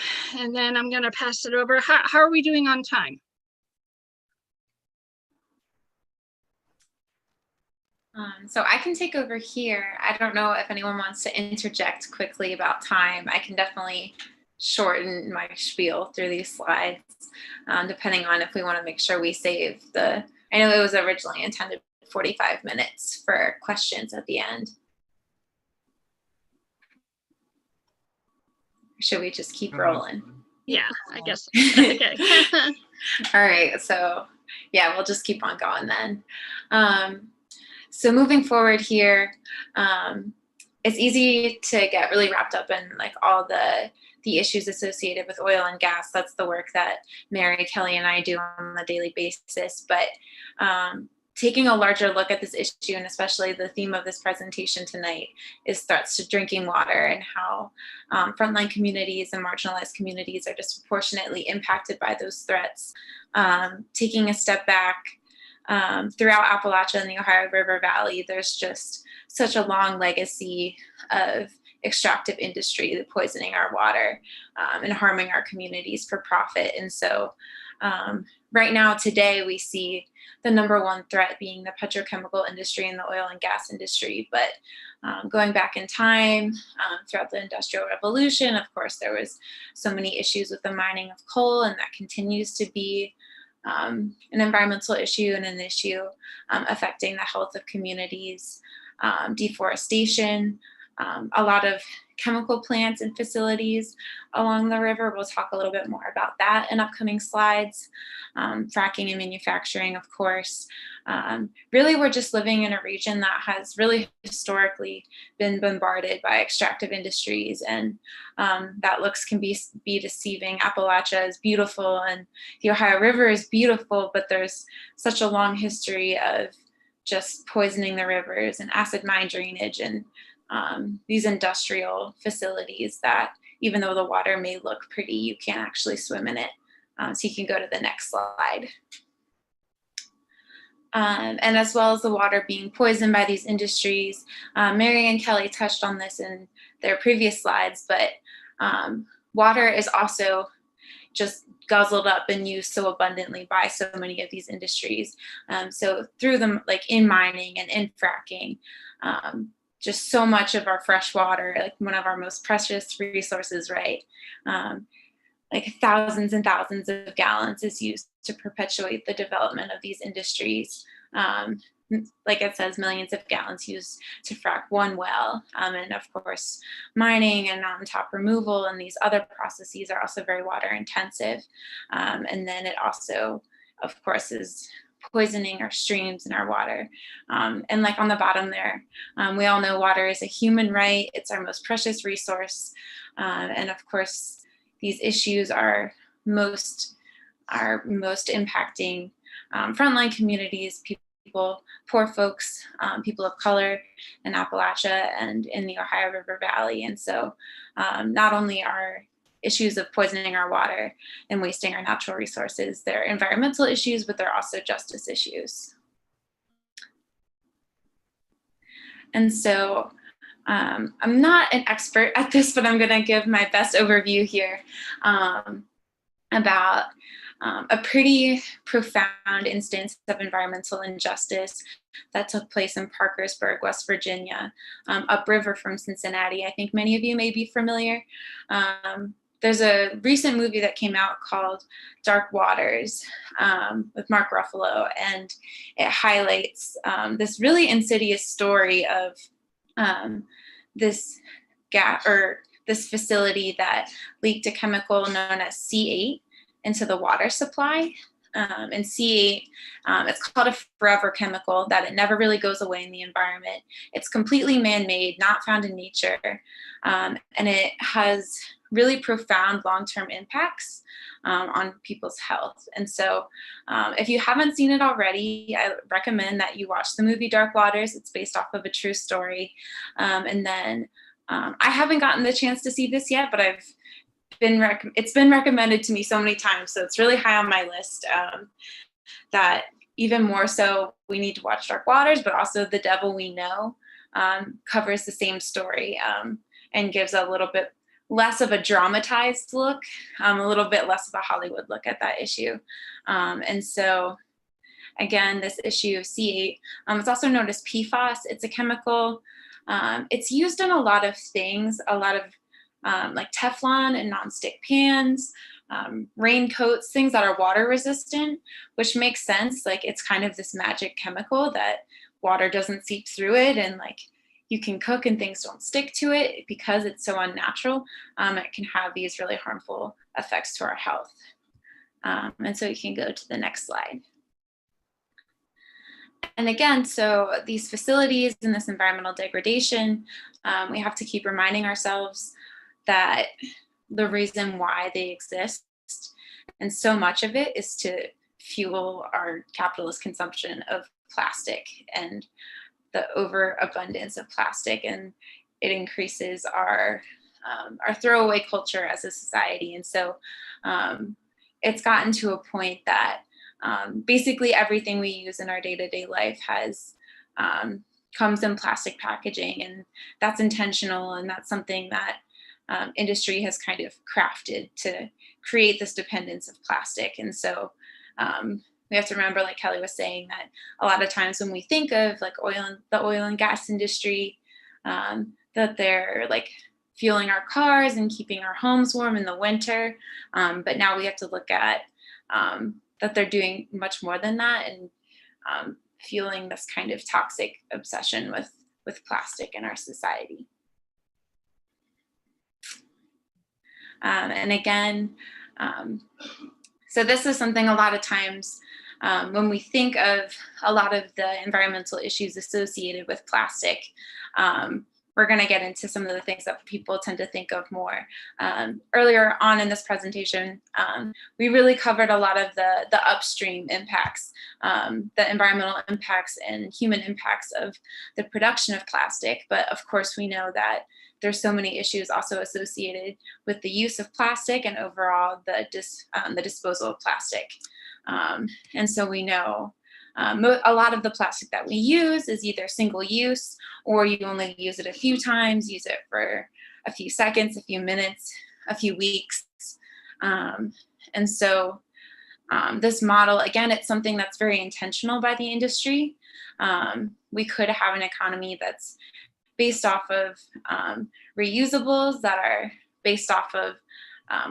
then I'm going to pass it over. How are we doing on time? So I can take over here. I don't know if anyone wants to interject quickly about time. I can definitely shorten my spiel through these slides, depending on if we want to make sure we save I know it was originally intended 45 minutes for questions at the end. Should we just keep rolling? Yeah, I guess. Okay. All right, so yeah, we'll just keep on going then. So moving forward here, it's easy to get really wrapped up in like all the issues associated with oil and gas. That's the work that Mary, Kelly, and I do on a daily basis. But taking a larger look at this issue, and especially the theme of this presentation tonight, is threats to drinking water and how frontline communities and marginalized communities are disproportionately impacted by those threats. Taking a step back, throughout Appalachia and the Ohio River Valley, there's just such a long legacy of extractive industry poisoning our water and harming our communities for profit. And so right now, today, we see the number one threat being the petrochemical industry and the oil and gas industry. But going back in time, throughout the Industrial Revolution, of course, there was so many issues with the mining of coal, and that continues to be an environmental issue and an issue affecting the health of communities. Deforestation a lot of chemical plants and facilities along the river. We'll talk a little bit more about that in upcoming slides. Fracking and manufacturing, of course. Really, we're just living in a region that has really historically been bombarded by extractive industries, and that looks can be deceiving. Appalachia is beautiful and the Ohio River is beautiful, but there's such a long history of just poisoning the rivers and acid mine drainage and these industrial facilities that even though the water may look pretty, you can't actually swim in it. So you can go to the next slide. And as well as the water being poisoned by these industries. Mary and Kelly touched on this in their previous slides, but water is also just guzzled up and used so abundantly by so many of these industries. So through them, like in mining and in fracking, just so much of our fresh water, like one of our most precious resources, right? Like thousands and thousands of gallons is used to perpetuate the development of these industries. Like it says, millions of gallons used to frack one well. And of course, mining and mountaintop removal and these other processes are also very water intensive. And then it also, of course, is poisoning our streams and our water. And like on the bottom there, we all know water is a human right. It's our most precious resource. And of course, these issues are most impacting frontline communities, people, poor folks, people of color in Appalachia and in the Ohio River Valley. And so not only are issues of poisoning our water and wasting our natural resources, they're environmental issues, but they're also justice issues. And so I'm not an expert at this, but I'm gonna give my best overview here about a pretty profound instance of environmental injustice that took place in Parkersburg, West Virginia, upriver from Cincinnati. I think many of you may be familiar. There's a recent movie that came out called Dark Waters with Mark Ruffalo, and it highlights this really insidious story of this this facility that leaked a chemical known as C8 into the water supply. And C8, it's called a forever chemical, that it never really goes away in the environment. It's completely man-made, not found in nature. And it has really profound long-term impacts on people's health. And so if you haven't seen it already, I recommend that you watch the movie Dark Waters. It's based off of a true story. And then I haven't gotten the chance to see this yet, but it's been recommended to me so many times. So it's really high on my list that even more so we need to watch Dark Waters, but also The Devil We Know covers the same story and gives a little bit less of a dramatized look, a little bit less of a Hollywood look at that issue. And so again, this issue of C8, it's also known as PFAS. It's a chemical. It's used in a lot of things, a lot of like Teflon and nonstick pans, raincoats, things that are water resistant, which makes sense. Like it's kind of this magic chemical that water doesn't seep through it, and like you can cook and things don't stick to it because it's so unnatural. It can have these really harmful effects to our health. And so you can go to the next slide. And again, so these facilities and this environmental degradation, we have to keep reminding ourselves that the reason why they exist, and so much of it, is to fuel our capitalist consumption of plastic and the overabundance of plastic, and it increases our throwaway culture as a society. And so it's gotten to a point that basically everything we use in our day-to-day life comes in plastic packaging, and that's intentional, and that's something that industry has kind of crafted to create this dependence of plastic. And so we have to remember, like Kelly was saying, that a lot of times when we think of like the oil and gas industry, that they're like fueling our cars and keeping our homes warm in the winter. But now we have to look at that they're doing much more than that, and fueling this kind of toxic obsession with plastic in our society. And again, so this is something a lot of times when we think of a lot of the environmental issues associated with plastic, we're going to get into some of the things that people tend to think of more. Earlier on in this presentation, we really covered a lot of the upstream impacts, the environmental impacts and human impacts of the production of plastic. But of course, we know that there's so many issues also associated with the use of plastic and overall the disposal of plastic. And so we know a lot of the plastic that we use is either single use, or you only use it a few times, use it for a few seconds, a few minutes, a few weeks. And so this model, again, it's something that's very intentional by the industry. We could have an economy that's based off of reusables, that are based off of,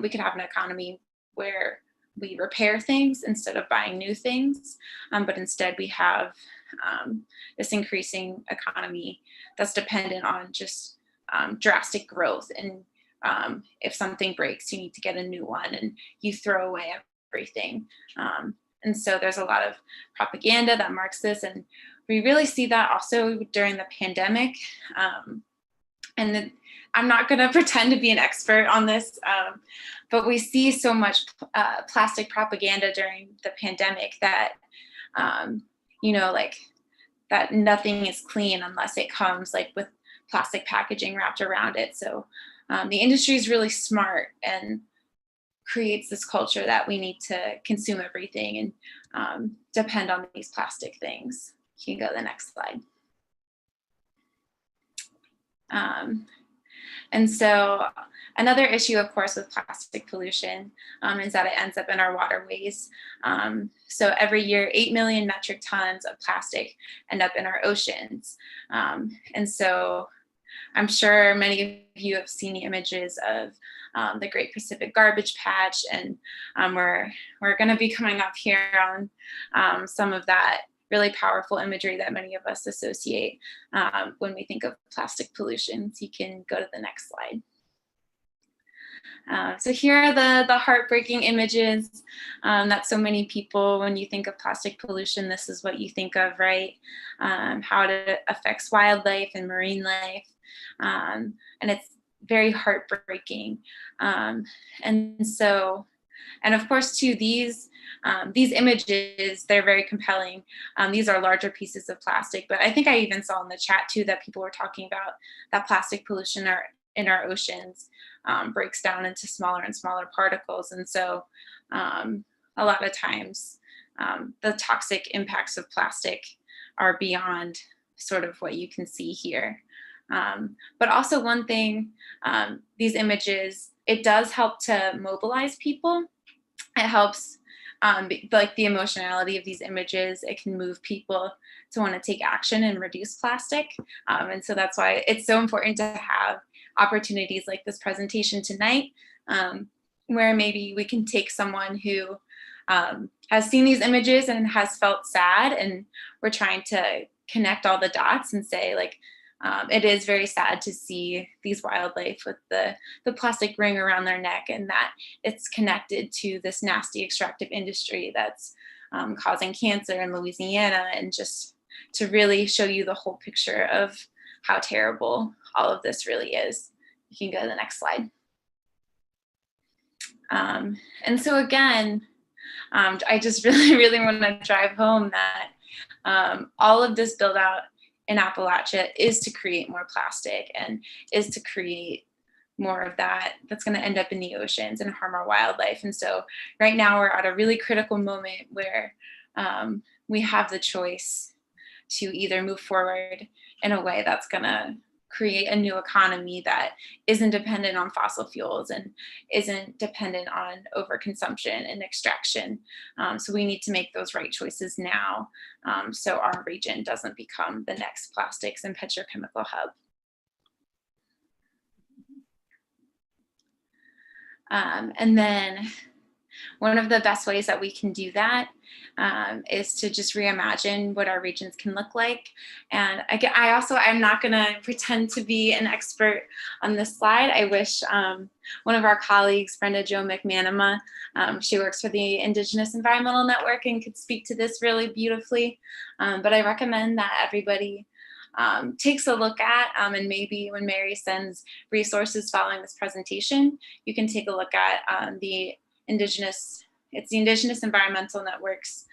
we could have an economy where we repair things instead of buying new things, but instead we have this increasing economy that's dependent on just drastic growth. And if something breaks, you need to get a new one and you throw away everything. And so there's a lot of propaganda that marks this, and we really see that also during the pandemic. And I'm not going to pretend to be an expert on this, but we see so much plastic propaganda during the pandemic that, like that nothing is clean unless it comes like with plastic packaging wrapped around it. So the industry is really smart and creates this culture that we need to consume everything and depend on these plastic things. You can go to the next slide. And so another issue, of course, with plastic pollution is that it ends up in our waterways. So every year, 8 million metric tons of plastic end up in our oceans. And so I'm sure many of you have seen the images of the Great Pacific Garbage Patch, and we're going to be coming up here on some of that really powerful imagery that many of us associate when we think of plastic pollution. So you can go to the next slide. So here are the heartbreaking images that so many people, when you think of plastic pollution, this is what you think of, right? How it affects wildlife and marine life. And it's very heartbreaking. And of course, too, these images, they're very compelling. These are larger pieces of plastic, but I think I even saw in the chat too that people were talking about that plastic pollution in our oceans breaks down into smaller and smaller particles. And so a lot of times the toxic impacts of plastic are beyond sort of what you can see here. But also one thing, these images, it does help to mobilize people. It helps, like the emotionality of these images, it can move people to want to take action and reduce plastic. And so that's why it's so important to have opportunities like this presentation tonight, where maybe we can take someone who has seen these images and has felt sad, and we're trying to connect all the dots and say, like, it is very sad to see these wildlife with the plastic ring around their neck, and that it's connected to this nasty extractive industry that's causing cancer in Louisiana, and just to really show you the whole picture of how terrible all of this really is. You can go to the next slide. And so again, I just really want to drive home that all of this build out in Appalachia is to create more plastic and is to create more of that that's going to end up in the oceans and harm our wildlife. And so right now we're at a really critical moment where we have the choice to either move forward in a way that's going to create a new economy that isn't dependent on fossil fuels and isn't dependent on overconsumption and extraction. So we need to make those right choices now, so our region doesn't become the next plastics and petrochemical hub. And then One of the best ways that we can do that is to just reimagine what our regions can look like. And I'm not going to pretend to be an expert on this slide. I wish one of our colleagues, Brenda Jo McManama, she works for the Indigenous Environmental Network and could speak to this really beautifully. But I recommend that everybody takes a look at, and maybe when Mary sends resources following this presentation, you can take a look at the Indigenous Environmental Network's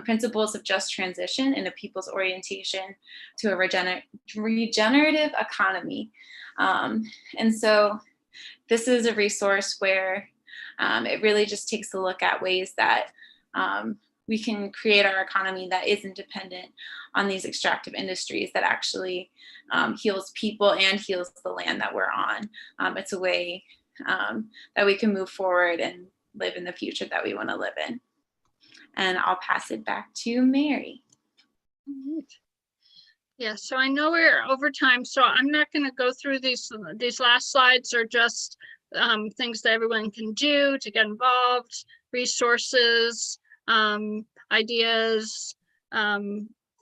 principles of just transition in a people's orientation to a regenerative economy. And so this is a resource where it really just takes a look at ways that we can create our economy that isn't dependent on these extractive industries, that actually heals people and heals the land that we're on. It's a way that we can move forward and live in the future that we want to live in. And I'll pass it back to Mary. Yeah, so I know we're over time, so I'm not going to go through these last slides. Are just things that everyone can do to get involved, resources, ideas,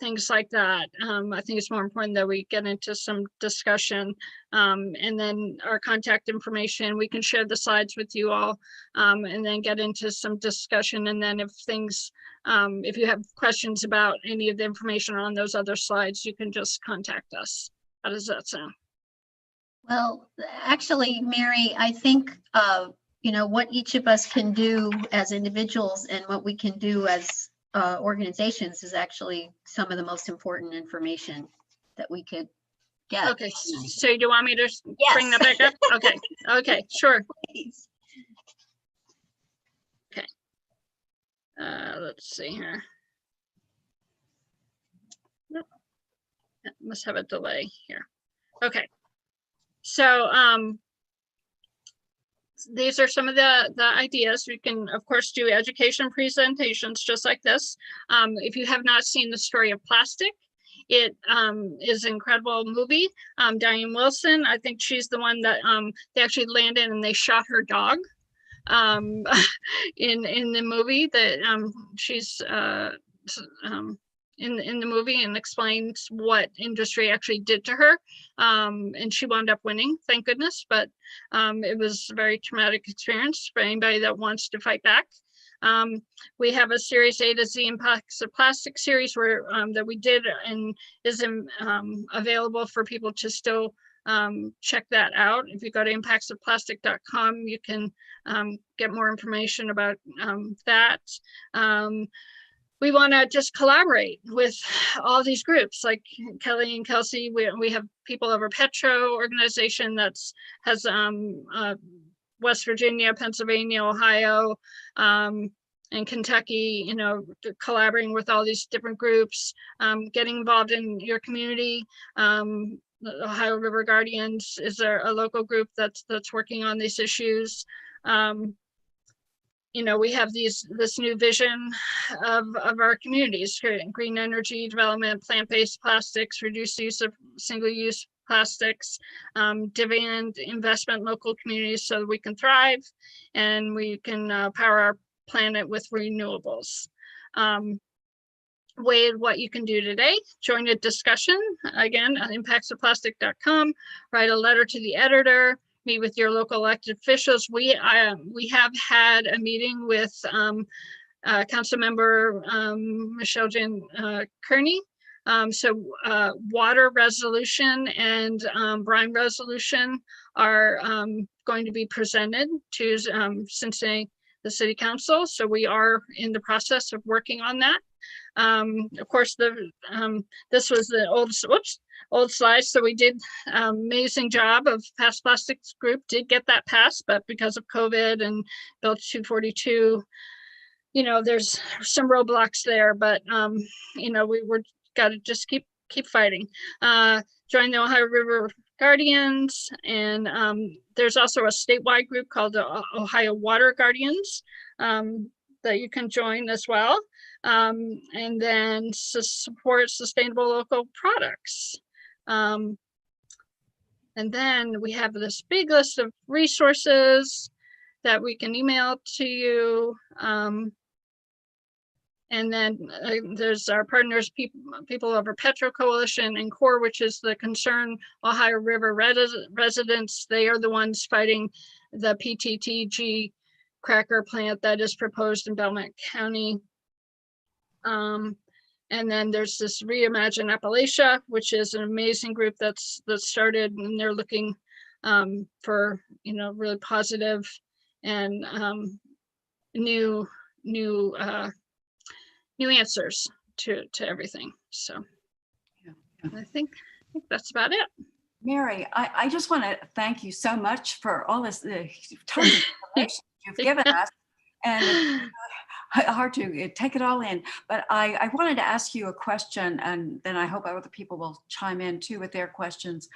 things like that. I think it's more important that we get into some discussion, and then our contact information, we can share the slides with you all, and then get into some discussion. And then if you have questions about any of the information on those other slides, you can just contact us. How does that sound? Well, actually, Mary, I think, what each of us can do as individuals and what we can do as organizations is actually some of the most important information that we could get. Okay, so do you want me to Yes. bring that back up? Okay, sure. Please. Okay. Let's see here. Nope. That must have a delay here. Okay. So these are some of the ideas. We can, of course, do education presentations just like this. If you have not seen The Story of Plastic, it is an incredible movie. Diane Wilson, I think she's the one that they actually landed and they shot her dog in the movie. That she's in the movie, and explains what industry actually did to her, and she wound up winning, thank goodness. But it was a very traumatic experience for anybody that wants to fight back. We have a series A to Z Impacts of Plastic series where that we did, and is available for people to still check that out. If you go to impactsofplastic.com, you can get more information about that. We want to just collaborate with all these groups like Kelly and Kelsey. We have people over Petro organization that's has West Virginia, Pennsylvania, Ohio, and Kentucky, collaborating with all these different groups, getting involved in your community. The Ohio River Guardians is a local group that's working on these issues. We have this new vision of our communities: green energy development, plant-based plastics, reduced use of single-use plastics, demand investment in local communities so that we can thrive and we can power our planet with renewables. What you can do today: join a discussion, again, on impactsofplastic.com, write a letter to the editor, meet with your local elected officials. We have had a meeting with Councilmember Michelle Jan Kearney. So water resolution and brine resolution are going to be presented to Cincinnati, the City Council. So we are in the process of working on that. Of course, this was the old slide. So we did amazing job of Pass Plastics Group did get that passed, but because of COVID and Bill 242, there's some roadblocks there, but we got to just keep fighting. Join the Ohio River Guardians, and there's also a statewide group called the Ohio Water Guardians that you can join as well. And then support sustainable local products. And then we have this big list of resources. that we can email to you. And then there's our partners, People Over Petro Coalition, and CORE, which is the Concerned Ohio River Residents. They are the ones fighting the PTTG cracker plant that is proposed in Belknap County. And then there's this Reimagine Appalachia, which is an amazing group that's started, and they're looking for, you know, really positive and new answers to everything. So I think that's about it. Mary, I just want to thank you so much for all this tons of information you've given us, and it's hard to take it all in. But I wanted to ask you a question, and then I hope other people will chime in too with their questions.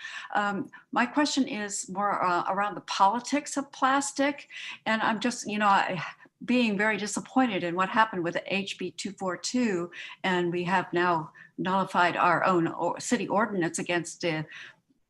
My question is more around the politics of plastic, and I'm just, you know, being very disappointed in what happened with HB 242, and we have now nullified our own city ordinance against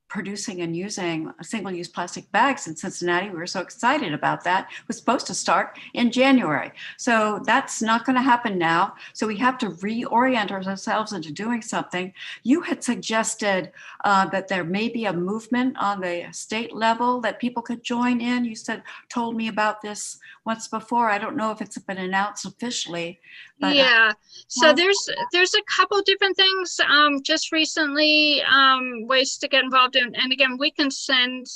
producing and using single-use plastic bags in Cincinnati. We were so excited about that. It was supposed to start in January. So that's not going to happen now. So we have to reorient ourselves into doing something. You had suggested that there may be a movement on the state level that people could join in. You told me about this once before. I don't know if it's been announced officially. But, yeah, so there's a couple different things just recently, ways to get involved in. And again, we can send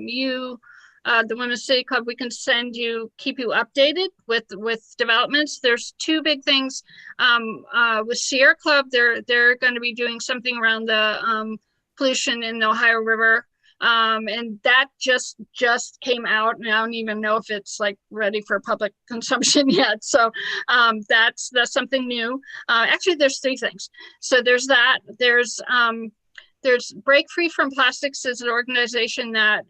you, the Women's City Club, we can keep you updated with developments. There's two big things with Sierra Club. They're going to be doing something around the pollution in the Ohio River. And that just came out, and I don't even know if it's like ready for public consumption yet. So that's something new. Actually, there's three things. So there's that. There's Break Free from Plastics is an organization that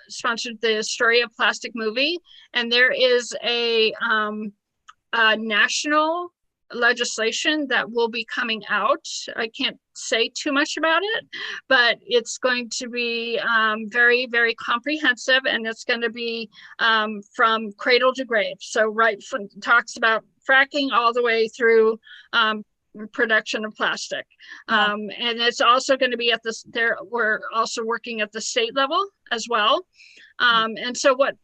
sponsored the Story of Plastic movie, and there is a national legislation that will be coming out. I can't say too much about it, but it's going to be very, very comprehensive, and it's going to be from cradle to grave. So right from talks about fracking all the way through production of plastic. And it's also going to be at this, we're also working at the state level as well. And so what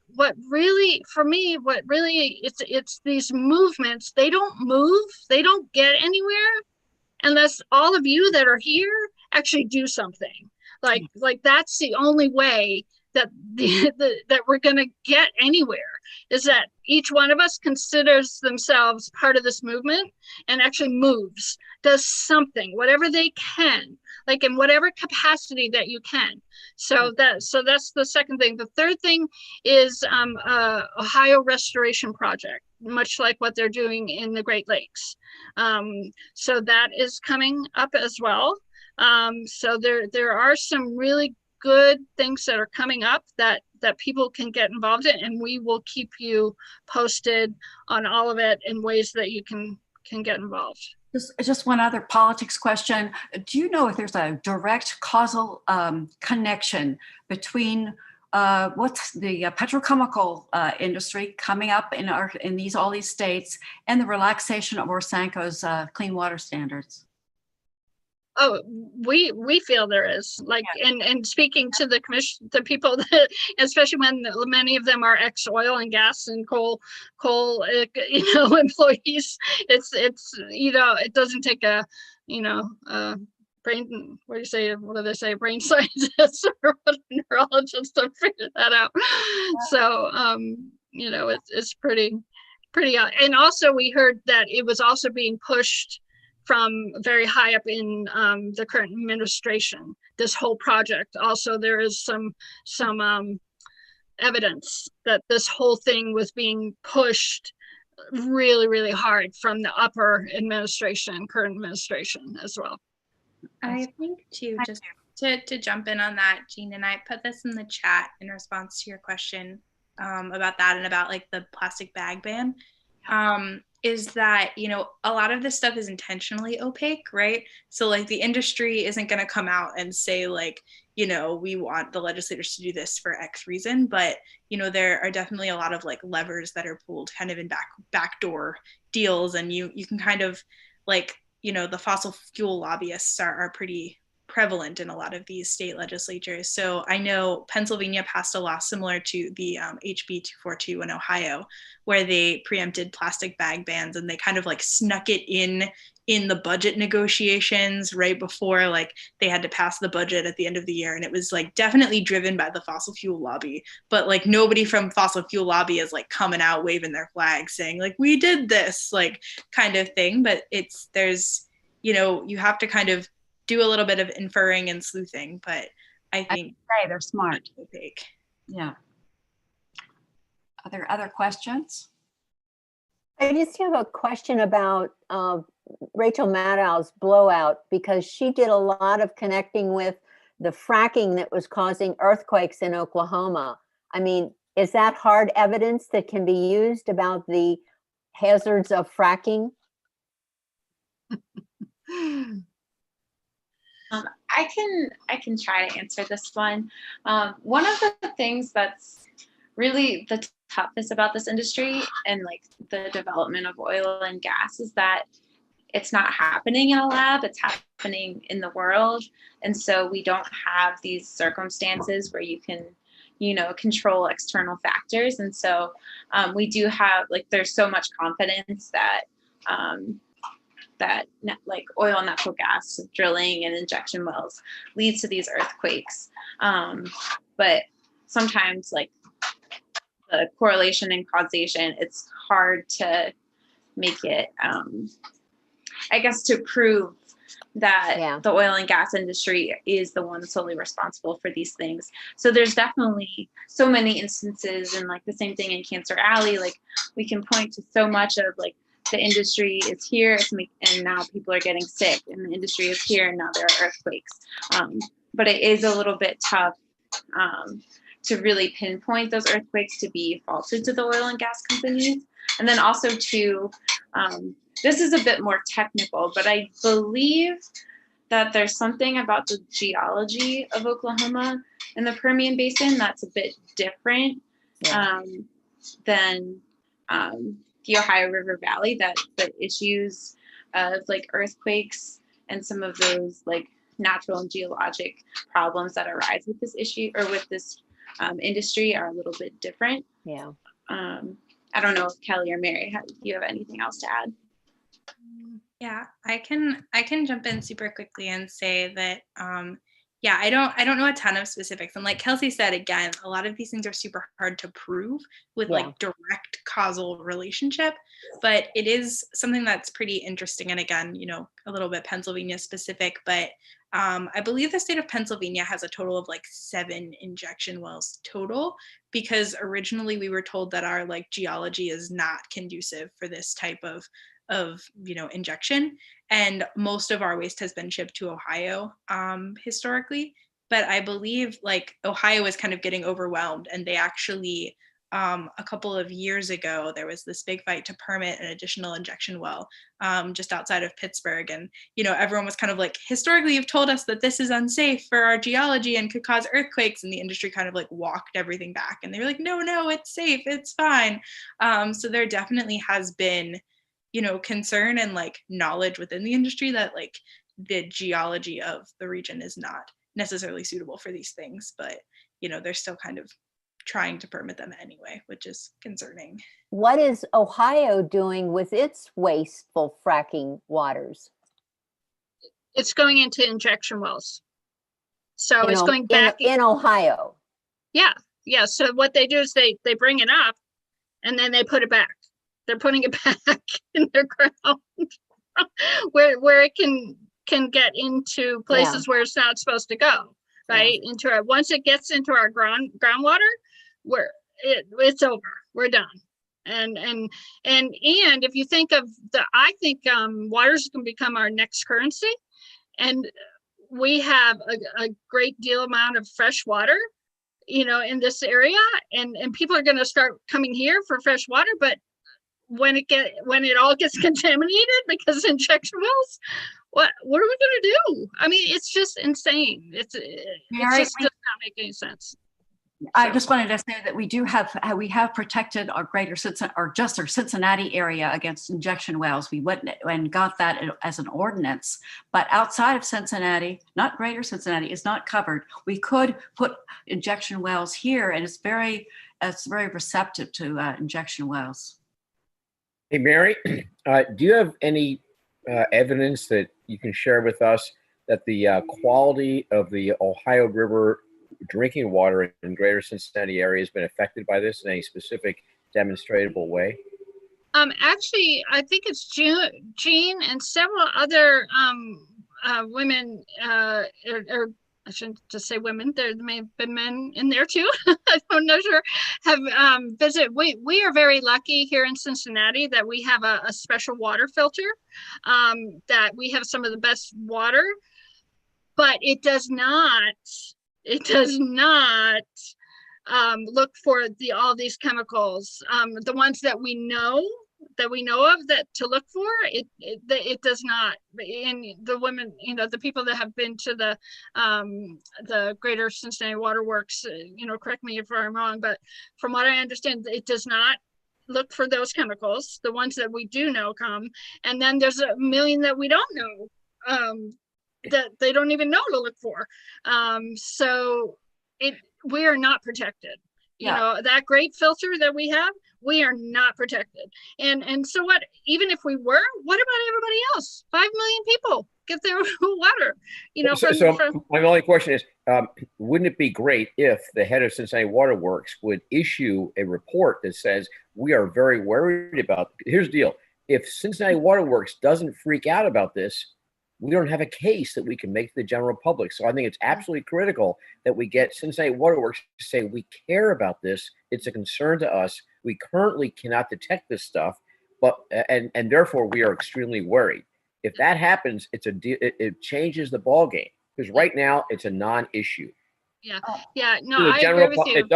really, for me, it's these movements, they don't move, they don't get anywhere unless all of you that are here actually do something. Like that's the only way that that we're going to get anywhere, is that each one of us considers themselves part of this movement and actually moves, does something, whatever they can, like in whatever capacity that you can. So that's the second thing. The third thing is Ohio Restoration Project, much like what they're doing in the Great Lakes. So that is coming up as well. So there are some really good things that are coming up that people can get involved in, and we will keep you posted on all of it in ways that you can get involved. Just one other politics question. Do you know if there's a direct causal connection between what's the petrochemical industry coming up in all these states and the relaxation of Orsanco's clean water standards? Oh, we feel there is, like, yeah. And speaking to the commission, the people that, especially when many of them are ex-oil and gas and coal, employees, it's, it doesn't take a brain, what do they say, brain scientist or a neurologist to figure that out. So, it's pretty, and also we heard that it was also being pushed from very high up in the current administration, this whole project. Also, there is some evidence that this whole thing was being pushed really, really hard from the upper administration, current administration as well. I think too, just to jump in on that, Jean, and I put this in the chat in response to your question about that and about like the plastic bag ban. Is that, a lot of this stuff is intentionally opaque, right? So like the industry isn't going to come out and say like, we want the legislators to do this for X reason, but there are definitely a lot of like levers that are pulled kind of in backdoor deals, and you can kind of like, the fossil fuel lobbyists are pretty prevalent in a lot of these state legislatures. So I know Pennsylvania passed a law similar to the HB 242 in Ohio, where they preempted plastic bag bans, and they kind of like snuck it in the budget negotiations right before like they had to pass the budget at the end of the year. And it was like definitely driven by the fossil fuel lobby, but like nobody from fossil fuel lobby is like coming out waving their flag saying like, we did this, like kind of thing. But there's you have to kind of do a little bit of inferring and sleuthing, but I think they're smart. Opaque. Yeah. Are there other questions? I just have a question about Rachel Maddow's blowout, because she did a lot of connecting with the fracking that was causing earthquakes in Oklahoma. I mean, is that hard evidence that can be used about the hazards of fracking? I can try to answer this one. One of the things that's really the toughest about this industry and like the development of oil and gas is that it's not happening in a lab, it's happening in the world. And so we don't have these circumstances where you can, control external factors. And so we do have, like, there's so much confidence that like oil and natural gas drilling and injection wells leads to these earthquakes. But sometimes like the correlation and causation, it's hard to make it, I guess, to prove that the oil and gas industry is the one solely responsible for these things. So there's definitely so many instances, and like the same thing in Cancer Alley, like we can point to so much of like the industry is here and now people are getting sick, and the industry is here and now there are earthquakes. But it is a little bit tough to really pinpoint those earthquakes to be faulted to the oil and gas companies. And then also to, this is a bit more technical, but I believe that there's something about the geology of Oklahoma and the Permian Basin that's a bit different than the Ohio River Valley, that the issues of like earthquakes and some of those like natural and geologic problems that arise with this issue or with this industry are a little bit different. Yeah. I don't know if Kelly or Mary, do you have anything else to add? Yeah, I can jump in super quickly and say that I don't know a ton of specifics. And like Kelsey said, again, a lot of these things are super hard to prove with like direct causal relationship, but it is something that's pretty interesting. And again, a little bit Pennsylvania specific, but I believe the state of Pennsylvania has a total of like 7 injection wells total, because originally we were told that our like geology is not conducive for this type of injection, and most of our waste has been shipped to Ohio historically. But I believe like Ohio is kind of getting overwhelmed, and they actually a couple of years ago there was this big fight to permit an additional injection well just outside of Pittsburgh, and everyone was kind of like, historically you've told us that this is unsafe for our geology and could cause earthquakes, and the industry kind of like walked everything back, and they were like, no, it's safe, it's fine. So there definitely has been concern and like knowledge within the industry that like the geology of the region is not necessarily suitable for these things, but they're still kind of trying to permit them anyway, which is concerning. What is Ohio doing with its wasteful fracking waters? It's going into injection wells. So it's going back in Ohio. Yeah. So what they do is they bring it up and then they put it back. They're putting it back in their ground where it can get into places where it's not supposed to go, right? Once it gets into our groundwater, it's over. We're done. And if you think of I think waters can become our next currency, and we have a great deal amount of fresh water, in this area, and people are going to start coming here for fresh water, but when it all gets contaminated because injection wells, what are we gonna do? I mean, it's just insane. It Mary, just does not make any sense. I So- just wanted to say that we have protected our greater Cincinnati, or just our Cincinnati area against injection wells. We went and got that as an ordinance, but outside of Cincinnati, not greater Cincinnati, is not covered. We could put injection wells here, and it's very receptive to injection wells. Hey, Mary, do you have any evidence that you can share with us that the quality of the Ohio River drinking water in greater Cincinnati area has been affected by this in any specific demonstrable way? Actually, I think it's Jean and several other women, or I shouldn't just say women, there may have been men in there too. I'm not sure, have visited. We are very lucky here in Cincinnati that we have a special water filter, that we have some of the best water, but it does not look for all these chemicals. The ones that we know of that to look for, it does not. And the women, the people that have been to the Greater Cincinnati Waterworks, correct me if I'm wrong, but from what I understand, it does not look for those chemicals. The ones that we do know come, and then there's a million that we don't know, that they don't even know to look for. So we are not protected. That great filter that we have, we are not protected. And so what, even if we were, what about everybody else? 5 million people get their water, my only question is, wouldn't it be great if the head of Cincinnati Waterworks would issue a report that says, we are very worried about, here's the deal. If Cincinnati Waterworks doesn't freak out about this, we don't have a case that we can make to the general public. So I think it's absolutely critical that we get Cincinnati Waterworks to say, we care about this. It's a concern to us. We currently cannot detect this stuff, but and therefore we are extremely worried. If that happens, it changes the ball game, because right now it's a non-issue. Yeah. No, I agree with you.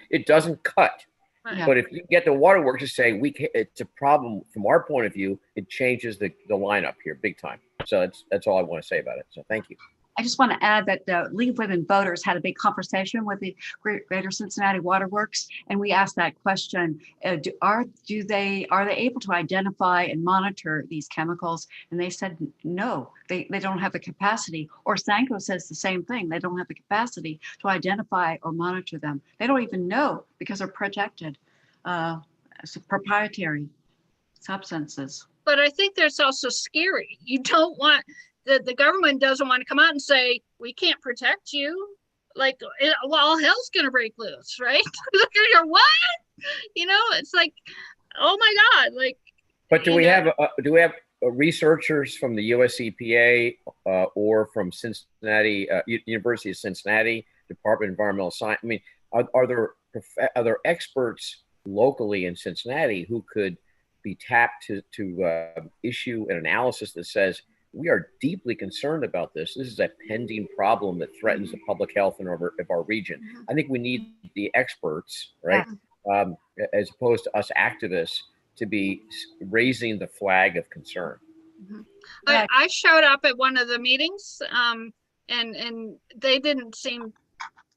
It doesn't cut. Right. But if you get the waterworks to say it's a problem from our point of view, it changes the lineup here big time. So that's all I want to say about it. So thank you. I just want to add that the League of Women Voters had a big conversation with the Greater Cincinnati Waterworks, and we asked that question: are they able to identify and monitor these chemicals? And they said no, they don't have the capacity. Or Sanko says the same thing; they don't have the capacity to identify or monitor them. They don't even know because they're protected, proprietary substances. But I think that's also scary. You don't want, the government doesn't want to come out and say, we can't protect you. Like, all hell's going to break loose, right? What? It's like, oh my God. Like, but do we have researchers from the US EPA or from Cincinnati, University of Cincinnati, Department of Environmental Science? I mean, are there experts locally in Cincinnati who could be tapped to issue an analysis that says, we are deeply concerned about this. This is a pending problem that threatens the public health of our region. I think we need the experts, right? As opposed to us activists to be raising the flag of concern. I showed up at one of the meetings, and they didn't seem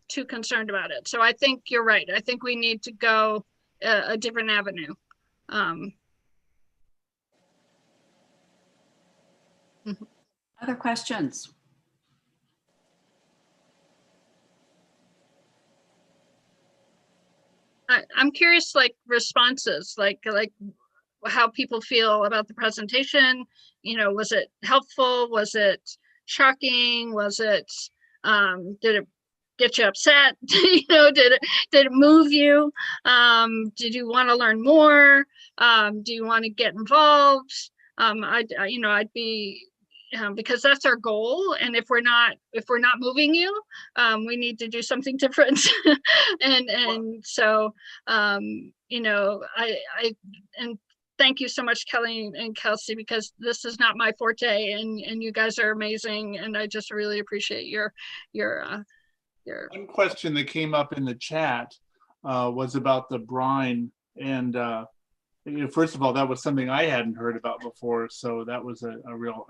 too concerned about it. So I think you're right. I think we need to go a different avenue. Other questions? I'm curious, like responses, like how people feel about the presentation. Was it helpful? Was it shocking? Was it, did it get you upset? Did it move you? Did you want to learn more? Do you want to get involved? I'd be, because that's our goal. And if we're not moving you, we need to do something different. and so, and thank you so much, Kelly and Kelsey, because this is not my forte, and you guys are amazing. And I just really appreciate your. One question that came up in the chat was about the brine. And first of all, that was something I hadn't heard about before. So that was a real,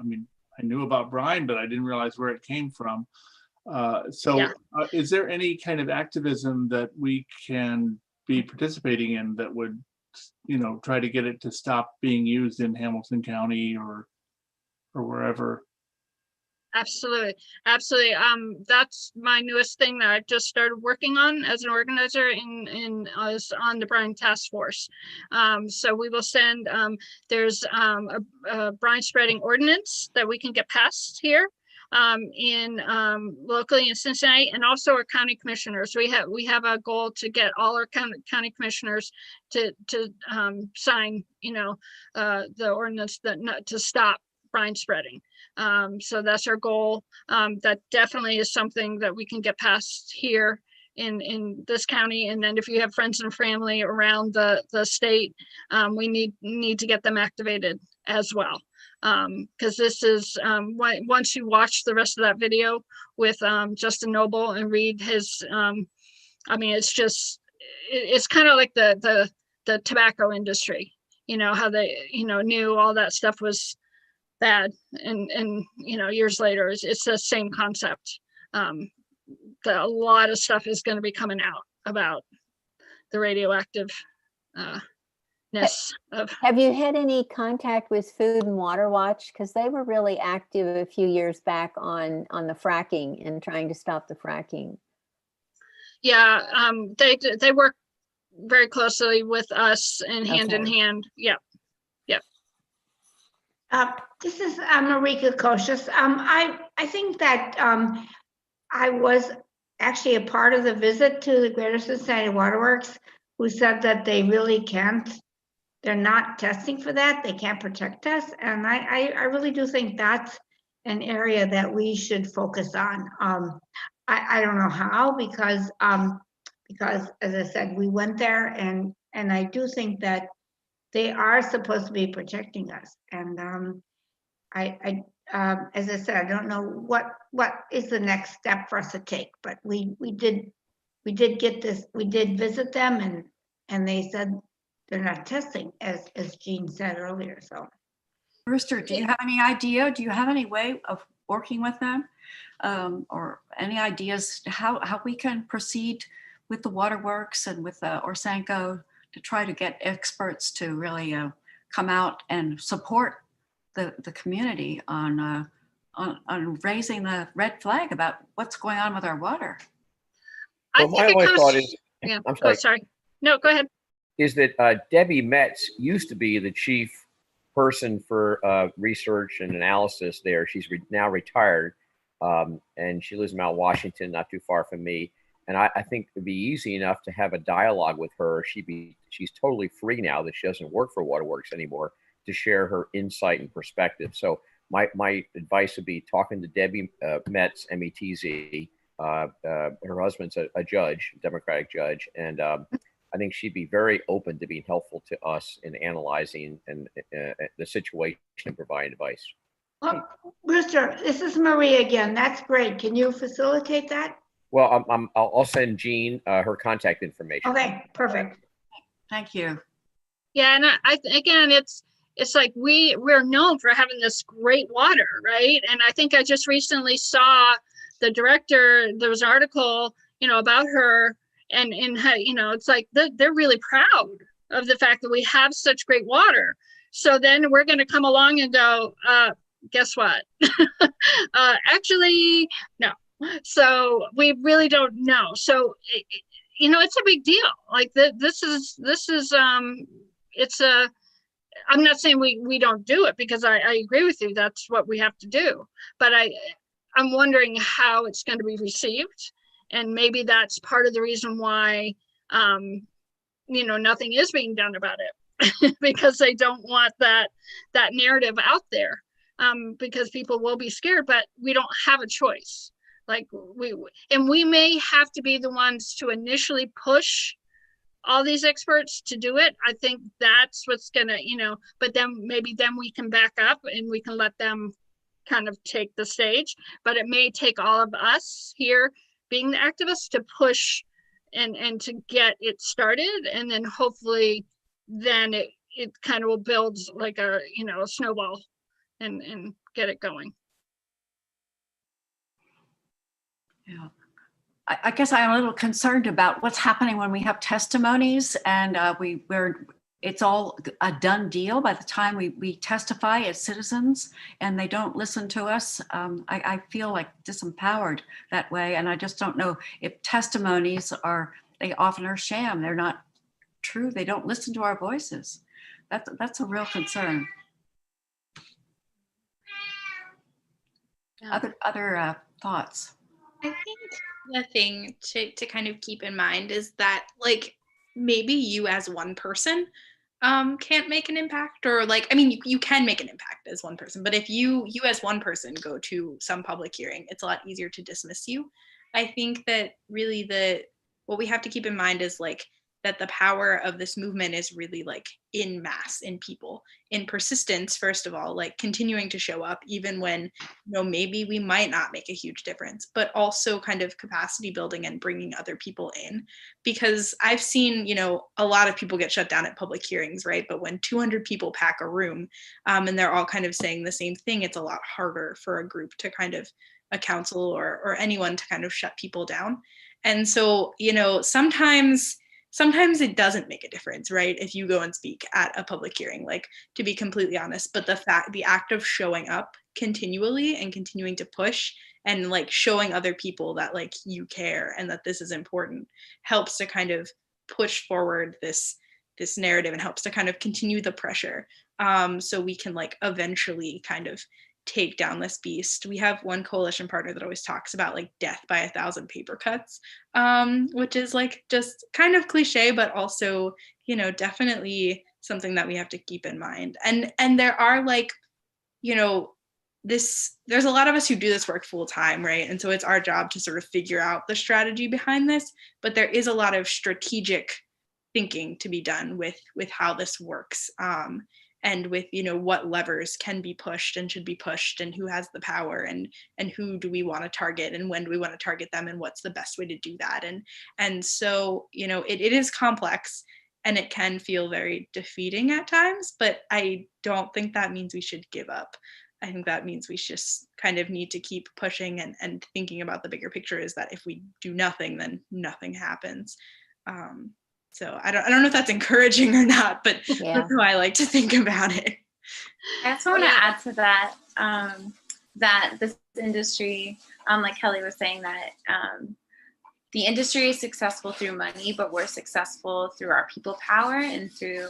I knew about brine, but I didn't realize where it came from. Is there any kind of activism that we can be participating in that would, try to get it to stop being used in Hamilton County or wherever? Absolutely. Absolutely. That's my newest thing that I've just started working on as an organizer is on the brine task force. So we will send, there's a brine spreading ordinance that we can get passed here locally in Cincinnati, and also our county commissioners. We have a goal to get all our county commissioners to sign, the ordinance to stop brine spreading. So that's our goal. That definitely is something that we can get passed here in this county. And then if you have friends and family around the state, we need to get them activated as well. Because this is, once you watch the rest of that video with Justin Noble and read his, it's kind of like the tobacco industry, how they, knew all that stuff was bad, and years later it's the same concept. That a lot of stuff is going to be coming out about the radioactive of. Have you had any contact with Food and Water Watch? Because they were really active a few years back on the fracking and trying to stop the fracking. Yeah, they work very closely with us and hand in hand. Yep. This is Marika Koshis. I think that I was actually a part of the visit to the Greater Cincinnati Waterworks, who said that they really can't, they're not testing for that, they can't protect us. And I really do think that's an area that we should focus on. I don't know how, because as I said, we went there, and I do think that they are supposed to be protecting us. And as I said, I don't know what is the next step for us to take, but we did get this, we did visit them, and they said they're not testing, as Jean said earlier. So Brewster, do you have any idea? Do you have any way of working with them, or any ideas how we can proceed with the waterworks and with Orsanco to try to get experts to really come out and support the community on raising the red flag about what's going on with our water? Well, my only thought is, yeah. I'm sorry. Oh, sorry. No, go ahead. Is that Debbie Metz used to be the chief person for research and analysis there. She's now retired, and she lives in Mount Washington, not too far from me. And I think it'd be easy enough to have a dialogue with her. She's totally free now that she doesn't work for Waterworks anymore, to share her insight and perspective. So my advice would be talking to Debbie Metz, M-E-T-Z. Her husband's a judge, a Democratic judge, and I think she'd be very open to being helpful to us in analyzing the situation and providing advice. Well, Brewster, this is Marie again. That's great. Can you facilitate that? Well, I'll send Jean her contact information. Okay, perfect. Thank you. Yeah, and again, it's like we're known for having this great water, right? And I think I just recently saw the director. There was an article, about her, and it's like they're really proud of the fact that we have such great water. So then we're going to come along and go, guess what? Actually, no. So we really don't know. So, it's a big deal. Like this is it's a, I'm not saying we don't do it, because I agree with you. That's what we have to do. But I'm wondering how it's going to be received. And maybe that's part of the reason why, nothing is being done about it, because they don't want that narrative out there, because people will be scared, but we don't have a choice. Like we may have to be the ones to initially push all these experts to do it. I think that's what's gonna, but then maybe we can back up and we can let them kind of take the stage. But it may take all of us here being the activists to push and to get it started, and then hopefully then it kind of will build like a snowball and get it going. Yeah. I guess I'm a little concerned about what's happening when we have testimonies and it's all a done deal by the time we testify as citizens and they don't listen to us. I feel like disempowered that way. And I just don't know if testimonies they often are sham. They're not true. They don't listen to our voices. That's a real concern. Yeah. Other thoughts? I think the thing to kind of keep in mind is that, like, maybe you as one person can't make an impact, or like, I mean, you can make an impact as one person, but if you as one person go to some public hearing, it's a lot easier to dismiss you. I think that really what we have to keep in mind is like that the power of this movement is really like in mass, in people, in persistence, first of all, like continuing to show up even when, you know, maybe we might not make a huge difference, but also kind of capacity building and bringing other people in. Because I've seen, you know, a lot of people get shut down at public hearings, right? But when 200 people pack a room and they're all kind of saying the same thing, it's a lot harder for a group to kind of, a council or anyone to kind of shut people down. And so, you know, sometimes it doesn't make a difference, right? If you go and speak at a public hearing, like, to be completely honest, but the act of showing up continually and continuing to push and like showing other people that like you care and that this is important helps to kind of push forward this narrative and helps to kind of continue the pressure. So we can like eventually kind of take down this beast. We have one coalition partner that always talks about like death by 1,000 paper cuts, which is like just kind of cliche, but also, you know, definitely something that we have to keep in mind. And there are like, you know, there's a lot of us who do this work full time, right? And so it's our job to sort of figure out the strategy behind this, but there is a lot of strategic thinking to be done with how this works. And with, you know, what levers can be pushed and should be pushed and who has the power and who do we want to target and when do we want to target them and what's the best way to do that. And so, you know, it is complex and it can feel very defeating at times, but I don't think that means we should give up. I think that means we just kind of need to keep pushing and thinking about the bigger picture is that if we do nothing, then nothing happens. So I don't know if that's encouraging or not, but Yeah. that's how I like to think about it. I also want to add to that, that this industry, like Kelly was saying, that the industry is successful through money, but we're successful through our people power and through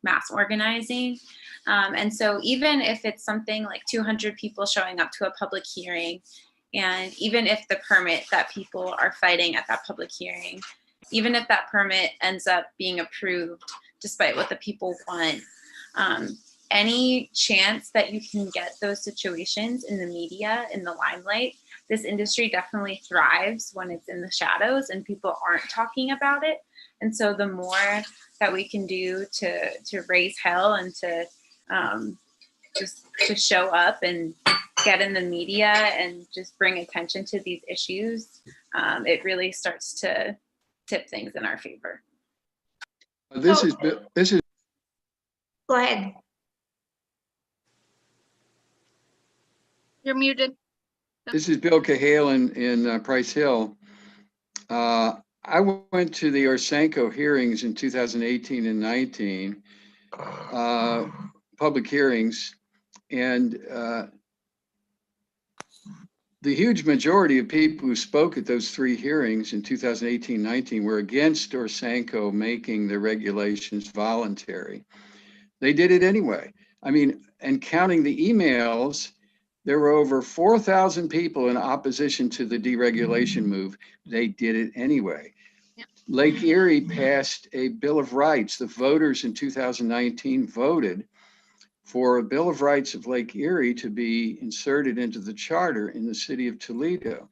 mass organizing. And so even if it's something like 200 people showing up to a public hearing, and even if the permit that people are fighting at that public hearing, even if that permit ends up being approved, despite what the people want, any chance that you can get those situations in the media, in the limelight, this industry definitely thrives when it's in the shadows and people aren't talking about it. And so the more that we can do to raise hell and to just to show up and get in the media and just bring attention to these issues, it really starts to tip things in our favor. This is Go ahead. You're muted. This is Bill Cahalan in Price Hill. I went to the Orsenko hearings in 2018 and 19, public hearings, and the huge majority of people who spoke at those three hearings in 2018-19 were against Orsenko making the regulations voluntary. They did it anyway. I mean, and counting the emails, there were over 4,000 people in opposition to the deregulation move. They did it anyway. Yep. Lake Erie passed a Bill of Rights. The voters in 2019 voted for a Bill of Rights of Lake Erie to be inserted into the charter in the city of Toledo.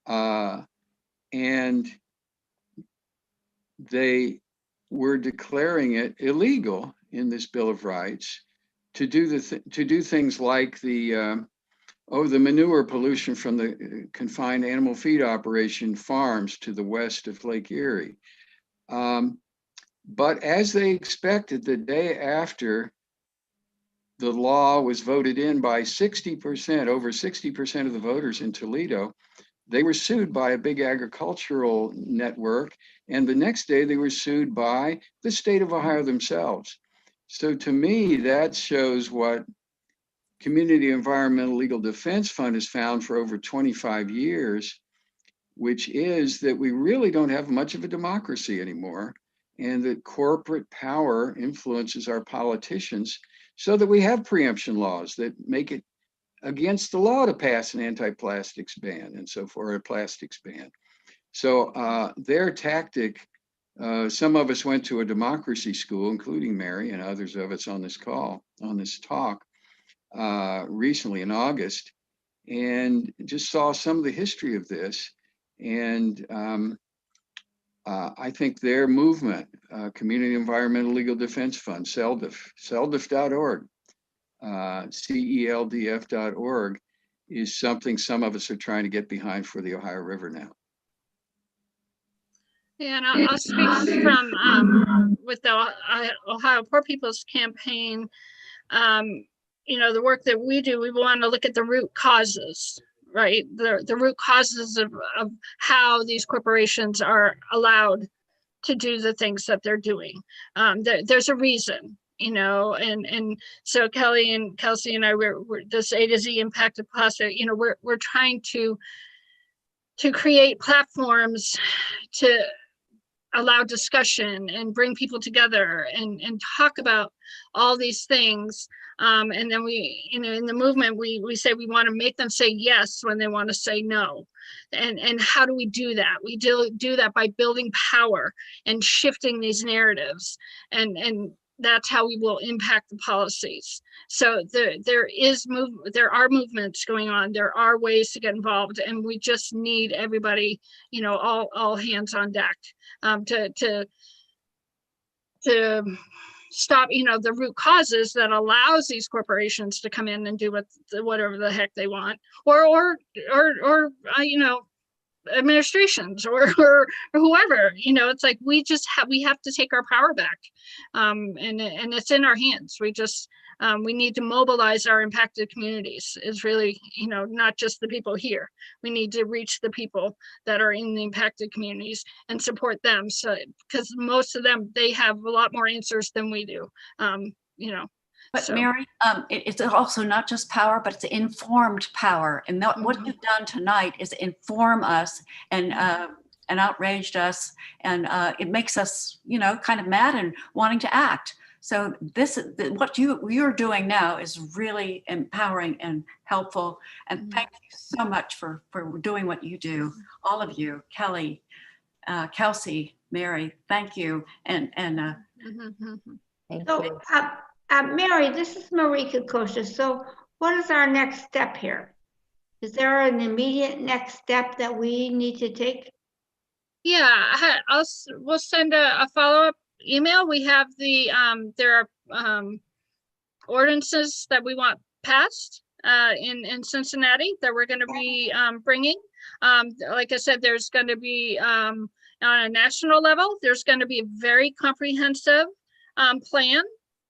And they were declaring it illegal in this Bill of Rights to do things like the manure pollution from the confined animal feed operation farms to the west of Lake Erie. But as they expected, the day after the law was voted in by 60%, over 60% of the voters in Toledo, They were sued by a big agricultural network, and the next day they were sued by the state of Ohio themselves. So to me, that shows what Community Environmental Legal Defense Fund has found for over 25 years, which is that we really don't have much of a democracy anymore, and that corporate power influences our politicians so that we have preemption laws that make it against the law to pass an anti-plastics ban and so forth, a plastics ban. So their tactic, some of us went to a democracy school, including Mary and others of us on this call, on this talk recently in August, and just saw some of the history of this. And I think their movement, Community Environmental Legal Defense Fund, CELDF, CELDF.org, CELDF.org, is something some of us are trying to get behind for the Ohio River now. Yeah, and I'll speak from with the Ohio Poor People's Campaign. You know, the work that we do, we want to look at the root causes, right? The root causes of how these corporations are allowed to do the things that they're doing. There's a reason, you know, and so Kelly and Kelsey and I, we're this A to Z Impact of Plastic, you know, we're trying to create platforms to allow discussion and bring people together and talk about all these things. And then we, you know, in the movement, we say we want to make them say yes when they want to say no. And how do we do that? We do that by building power and shifting these narratives. And that's how we will impact the policies. So there are movements going on. There are ways to get involved, and we just need everybody, you know, all hands on deck to stop, you know, the root causes that allows these corporations to come in and do whatever the heck they want, or you know, administrations or whoever, you know. It's like we have to take our power back, and it's in our hands. We need to mobilize our impacted communities. Is really, you know, not just the people here. We need to reach the people that are in the impacted communities and support them. So, because most of them, they have a lot more answers than we do, you know. But So. Mary, it's also not just power, but it's informed power. And what you've done tonight is inform us and outraged us, and it makes us, you know, kind of mad and wanting to act. So what you're doing now is really empowering and helpful. And thank you so much for doing what you do, all of you, Kelly, Kelsey, Mary. Thank you. Thank So, you. Mary, this is Marika Kosha. So what is our next step here? Is there an immediate next step that we need to take? Yeah, we'll send a follow-up email. We have there are ordinances that we want passed in Cincinnati that we're going to be bringing. Like I said, there's going to be on a national level, there's going to be a very comprehensive plan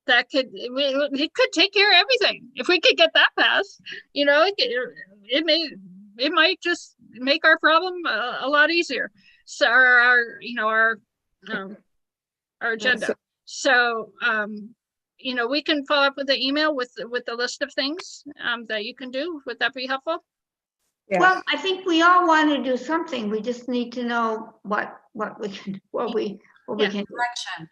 that could take care of everything. If we could get that passed, you know, it might just make our problem a lot easier. So our agenda. So you know, we can follow up with the email with the list of things that you can do. Would that be helpful? Yeah. Well, I think we all want to do something. We just need to know what we can do. Direction.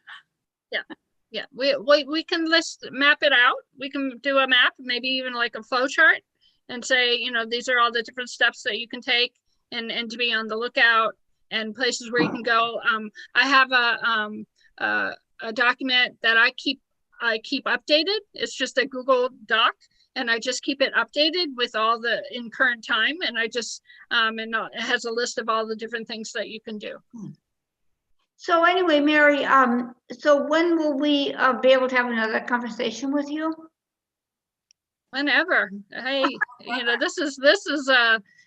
Yeah, we can map it out. We can do a map, maybe even like a flow chart, and say, you know, these are all the different steps that you can take, and to be on the lookout and places where you can go. I have a document that I keep updated. It's just a Google Doc, and I just keep it updated with all in current time, and I just and it has a list of all the different things that you can do. So anyway, Mary, so when will we be able to have another conversation with you? Whenever. Hey, you know, this is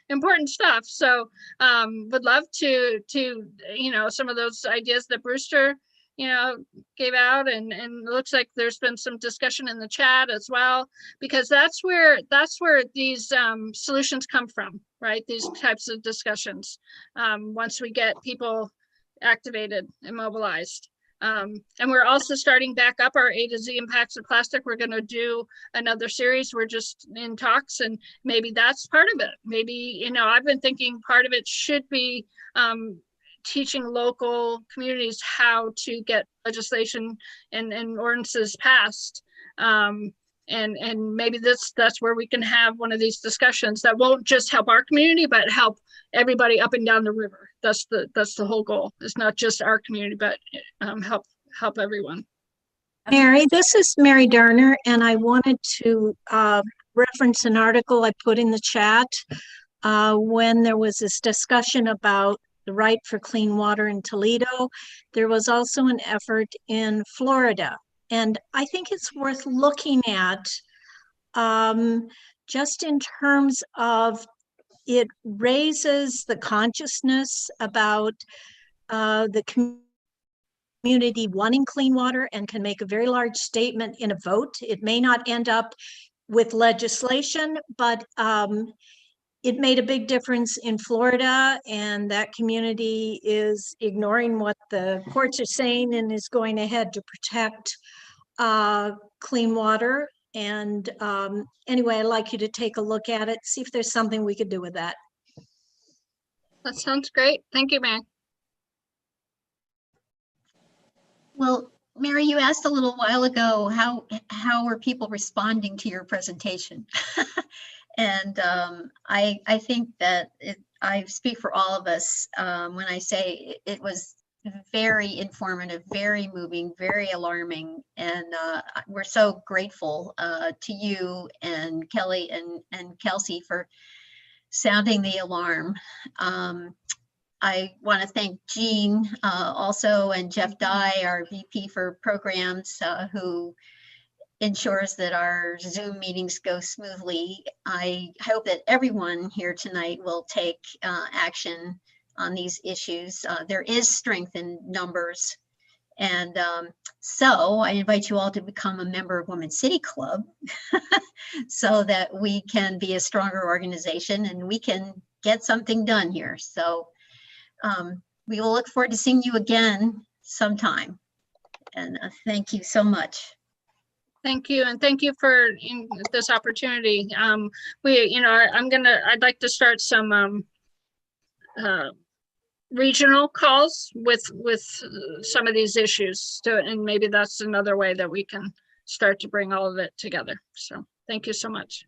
important stuff. So would love to, you know, some of those ideas that Brewster gave out, and it looks like there's been some discussion in the chat as well, because that's where these solutions come from, right? These types of discussions, once we get people activated and mobilized. And we're also starting back up our A to Z impacts of plastic. We're going to do another series. We're just in talks, and maybe that's part of it. Maybe, I've been thinking part of it should be teaching local communities how to get legislation and ordinances passed. And maybe that's where we can have one of these discussions that won't just help our community, but help everybody up and down the river. That's the whole goal. It's not just our community, but help everyone. Mary, this is Mary Darner, and I wanted to reference an article I put in the chat when there was this discussion about the right for clean water in Toledo. There was also an effort in Florida. And I think it's worth looking at just in terms of it raises the consciousness about the community wanting clean water and can make a very large statement in a vote. It may not end up with legislation, but it made a big difference in Florida, and that community is ignoring what the courts are saying and is going ahead to protect clean water. And anyway, I'd like you to take a look at it, see if there's something we could do with that. That sounds great. Thank you, Mary. Well, Mary, you asked a little while ago, how are people responding to your presentation? And I think that I speak for all of us when I say it was very informative, very moving, very alarming. And we're so grateful to you and Kelly and Kelsey for sounding the alarm. I want to thank Jean also, and Jeff Dye, our VP for programs, who ensures that our Zoom meetings go smoothly. I hope that everyone here tonight will take action on these issues. There is strength in numbers. And so I invite you all to become a member of Women City Club so that we can be a stronger organization and we can get something done here. So we will look forward to seeing you again sometime. And thank you so much. Thank you, and thank you for this opportunity. I'd like to start some regional calls with some of these issues, and maybe that's another way that we can start to bring all of it together. So thank you so much.